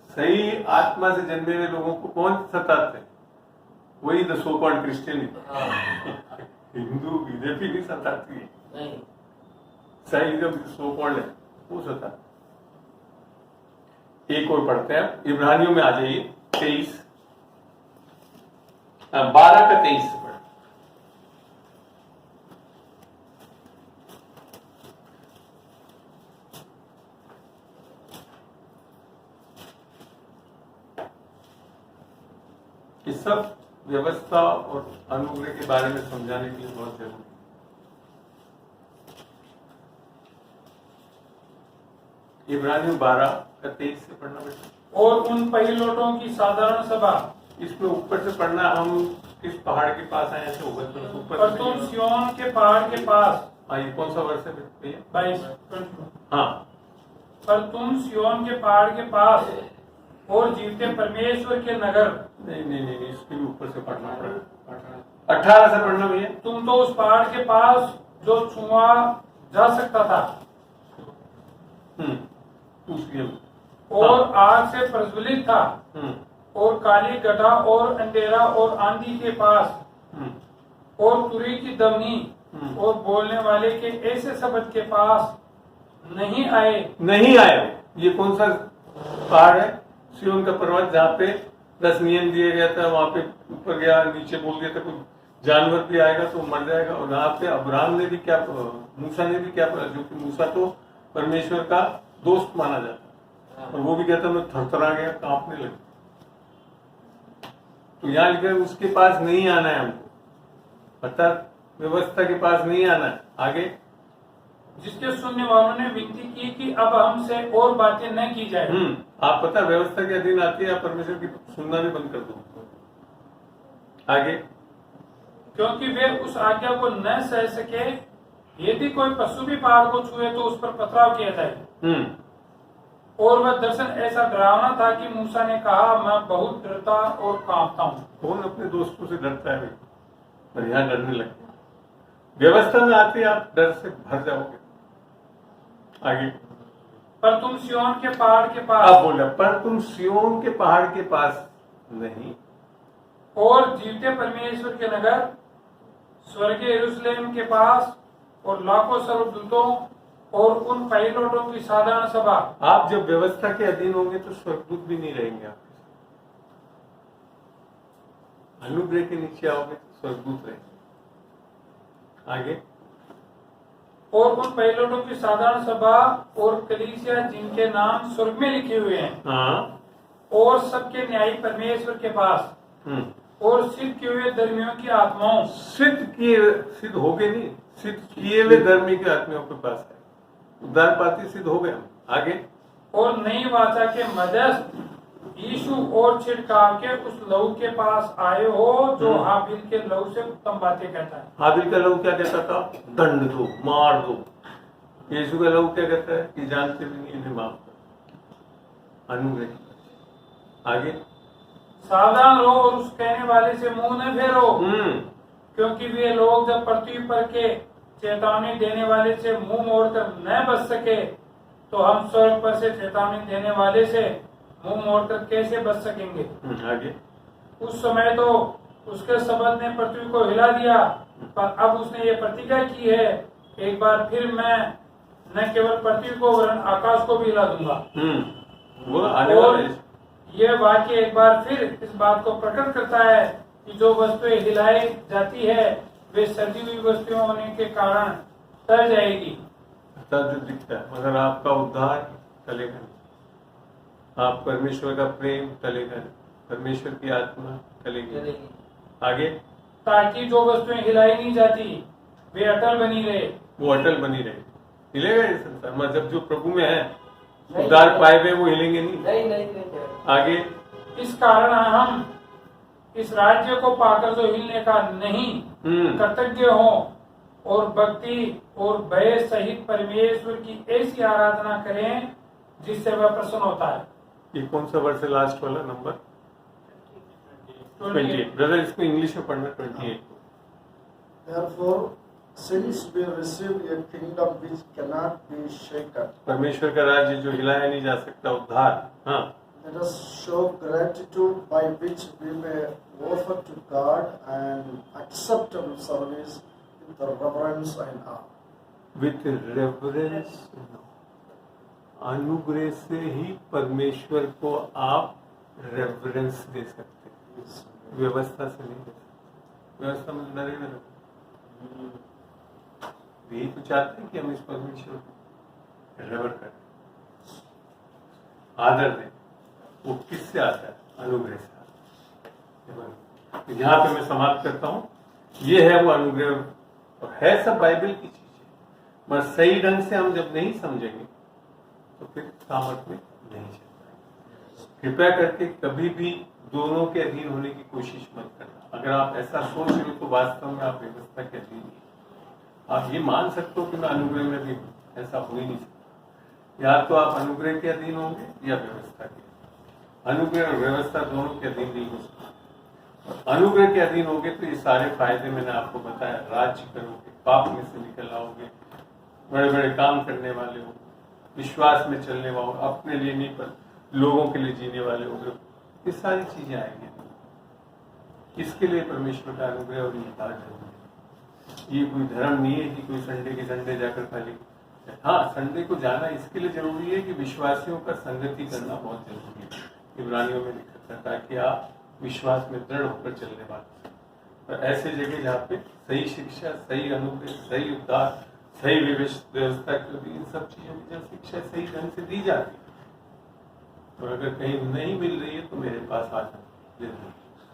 सही आत्मा से जन्मे हुए लोगों को कौन सताते? वही the so called Christian. Hindu BJP भी सताती है, सही जो सो कॉल्ड है वो सताती। एक और पढ़ते हैं, इब्रानियों में आ जाइए 23 12 का 23 से पढ़े। इस सब व्यवस्था और अनुग्रह के बारे में समझाने के लिए बहुत जरूरी है। इब्रानियों 12 का 23 से पढ़ना बेटा। और उन पहिलौठों की साधारण सभा, इसमें ऊपर से पढ़ना। हम किस पहाड़ के पास आए ऐसे ऊपर पर तुम सिय्योन के पहाड़ के पास। हाँ, ये कौन सा वर्ष है भैया? 22। हाँ, पर तुम सिय्योन के पहाड़ के पास और जीवते परमेश्वर के नगर। नहीं, इसके भी ऊपर से पढ़ना पड़ेगा। 18 से पढ़ना भैया। तुम तो उस पहाड़ के पास जो छुआ जा सकता था और आग से प्रज्वलित था, और काली गड्ढा और अंधेरा और आंधी के पास और तुरी की दमनी और बोलने वाले के ऐसे शब्द के पास नहीं आए। ये कौन सा पहाड़ है? सिय्योन का पर्वत, जहाँ पे 10 नियम दिए गया था। वहां पे ऊपर गया, नीचे बोल गया था कोई जानवर भी आएगा तो मर जाएगा। और यहाँ पे अब्राहम ने भी क्या, मूसा ने भी क्या, जो कि मूसा तो परमेश्वर का दोस्त माना जाता, और वो भी कहता मैं थरथरा गया, कांपने लगा। तो यहाँ लिखा है उसके पास नहीं आना है हमको, पता व्यवस्था के पास नहीं आना है। आगे, जिसके सुनने वालों ने विनती की कि अब हमसे और बातें न की जाए। आप पता व्यवस्था के अधीन आती है, आप परमेश्वर की सुनना भी बंद कर दो। आगे, क्योंकि वे उस आज्ञा को न सह सके, यदि कोई पशु भी पहाड़ को छुए तो उस पर पथराव किया जाए। और वह दर्शन ऐसा डरावना था कि मूसा ने कहा, मैं बहुत डरता और कांपता हूँ। कौन अपने दोस्तों से डरता है? पर यहाँ डरने लगे। व्यवस्था में आते आप डर से भर जाओगे। आगे, पर तुम सिय्योन के पहाड़ के पास। अब बोला, पर तुम सिय्योन के पहाड़ के पास नहीं, और जीवते परमेश्वर के नगर स्वर्गीय यरूशलेम के पास और लाखों सर्वदूतों और उन पहिलौठों की साधारण सभा। आप जब व्यवस्था के अधीन होंगे तो स्वर्गदूत भी नहीं रहेंगे आपके साथ। अनुग्रह के नीचे आओगे तो स्वर्गदूत रहेंगे। आगे, और उन पहिलौठों की साधारण सभा और कलीसिया जिनके नाम स्वर्ग में लिखे हुए हैं। हाँ, और सबके न्यायी परमेश्वर के पास और सिद्ध किए हुए धर्मियों की आत्माओं। सिद्ध हो गए नहीं, सिद्ध किए हुए धर्मी की आत्माओं के पास है। उद्धार पाती सिद्ध हो गया। आगे, और नई वाचा के मध्यस्थ यीशु और छिड़काव के उस लहू के पास आए हो जो हाबिल के लहू से उत्तम बातें कहता है। हाबिल का लहू क्या कहता था? दंड दो, मार दो। यीशु का लहू क्या कहता है? कि जानते भी नहीं, इन्हें माफ करो। अनुग्रह। आगे, सावधान रहो और उस कहने वाले से मुंह न फेरो, क्योंकि वे लोग जब पृथ्वी पर के चेतावनी देने वाले से मुंह मोड़कर न बच सके, तो हम स्वर्ग पर से चेतावनी देने वाले से मुंह मोड़कर कैसे बच सकेंगे। आगे, उस समय तो उसके शब्द ने पृथ्वी को हिला दिया, पर अब उसने ये प्रतिज्ञा की है, एक बार फिर मैं न केवल पृथ्वी को वरन आकाश को भी हिला दूंगा। वो आने और वाले। यह वाक्य एक बार फिर इस बात को प्रकट करता है कि जो वस्तुएं हिलाई जाती है वे सजी हुई वस्तुएं होने के कारण तर जाएगी। जो दिखता है, मगर आपका उद्धार टलेगा नहीं, आप परमेश्वर का प्रेम टलेगा नहीं, परमेश्वर की आत्मा टलेगी। आगे, ताकि जो वस्तुएं हिलाई नहीं जाती वे अटल बनी रहे। वो अटल बनी रहे। हिलेगा ये संसार, मतलब जो प्रभु में है उद्धार पाए हुए वो हिलेंगे नहीं। नहीं। आगे, इस कारण हम इस राज्य को पाकर जो हिलने का नहीं कृतज्ञ हो और भक्ति और भय सहित परमेश्वर की ऐसी आराधना करें जिससे वह प्रसन्न होता है। ये कौन सा वर्ष है? लास्ट वाला नंबर 28। ब्रदर, इसको इंग्लिश में पढ़ना। 28। Therefore, since we receive a kingdom which cannot be shaken, परमेश्वर का राज्य जो हिलाया नहीं जा सकता, उद्धार। हाँ, let us show gratitude by which we may offer to God an acceptable service with reverence and awe. With reverence. अनुग्रह से ही परमेश्वर को आप रेवरेंस दे सकते हैं, व्यवस्था से नहीं दे सकते। व्यवस्था में डरे न रहे। यही तो चाहते हैं कि हम इस परमेश्वर को रेवर करें, आदर दें। वो किससे आता है? अनुग्रह से आता है। तो यहाँ पे मैं समाप्त करता हूँ। ये है वो अनुग्रह, और है सब बाइबल की चीजें, मगर सही ढंग से हम जब नहीं समझेंगे तो फिर सामर्थ में नहीं चल पाएंगे। कृपया करके कभी भी दोनों के अधीन होने की कोशिश मत करना। अगर आप ऐसा सोच रहे हो तो वास्तव में आप व्यवस्था के अधीन नहीं। आप ये मान सकते हो कि मैं अनुग्रह में भी हूँ, ऐसा हो ही नहीं सकता। या तो आप अनुग्रह के अधीन होंगे या व्यवस्था के। अनुग्रह और व्यवस्था दोनों के अधीन नहीं हो सकता। अनुग्रह के अधीन होगे तो ये सारे फायदे मैंने आपको बताया, राज्य करोगे, पाप में से निकल आओगे, बड़े बड़े काम करने वाले हो, विश्वास में चलने वाले हो, अपने लिए नहीं पर लोगों के लिए जीने वाले होगे। ये सारी चीजें आएंगी। इसके लिए परमेश्वर का अनुग्रह और उद्धार जरूरी है। ये कोई धर्म नहीं है कि कोई संडे के संडे जाकर खाली। हाँ, संडे को जाना इसके लिए जरूरी है कि विश्वासियों का संगति करना बहुत जरूरी है। इब्रानियों में लिखा था ताकि आप विश्वास में दृढ़ होकर चलने वाले। और ऐसे जगह जहाँ पे सही शिक्षा, सही अनुग्रह, सही उद्धार, सही व्यवस्था की इन सब चीजों की जब शिक्षा सही ढंग से दी जाती है, और अगर कहीं नहीं मिल रही है तो मेरे पास आ जाए।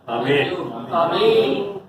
आमीन। आमीन।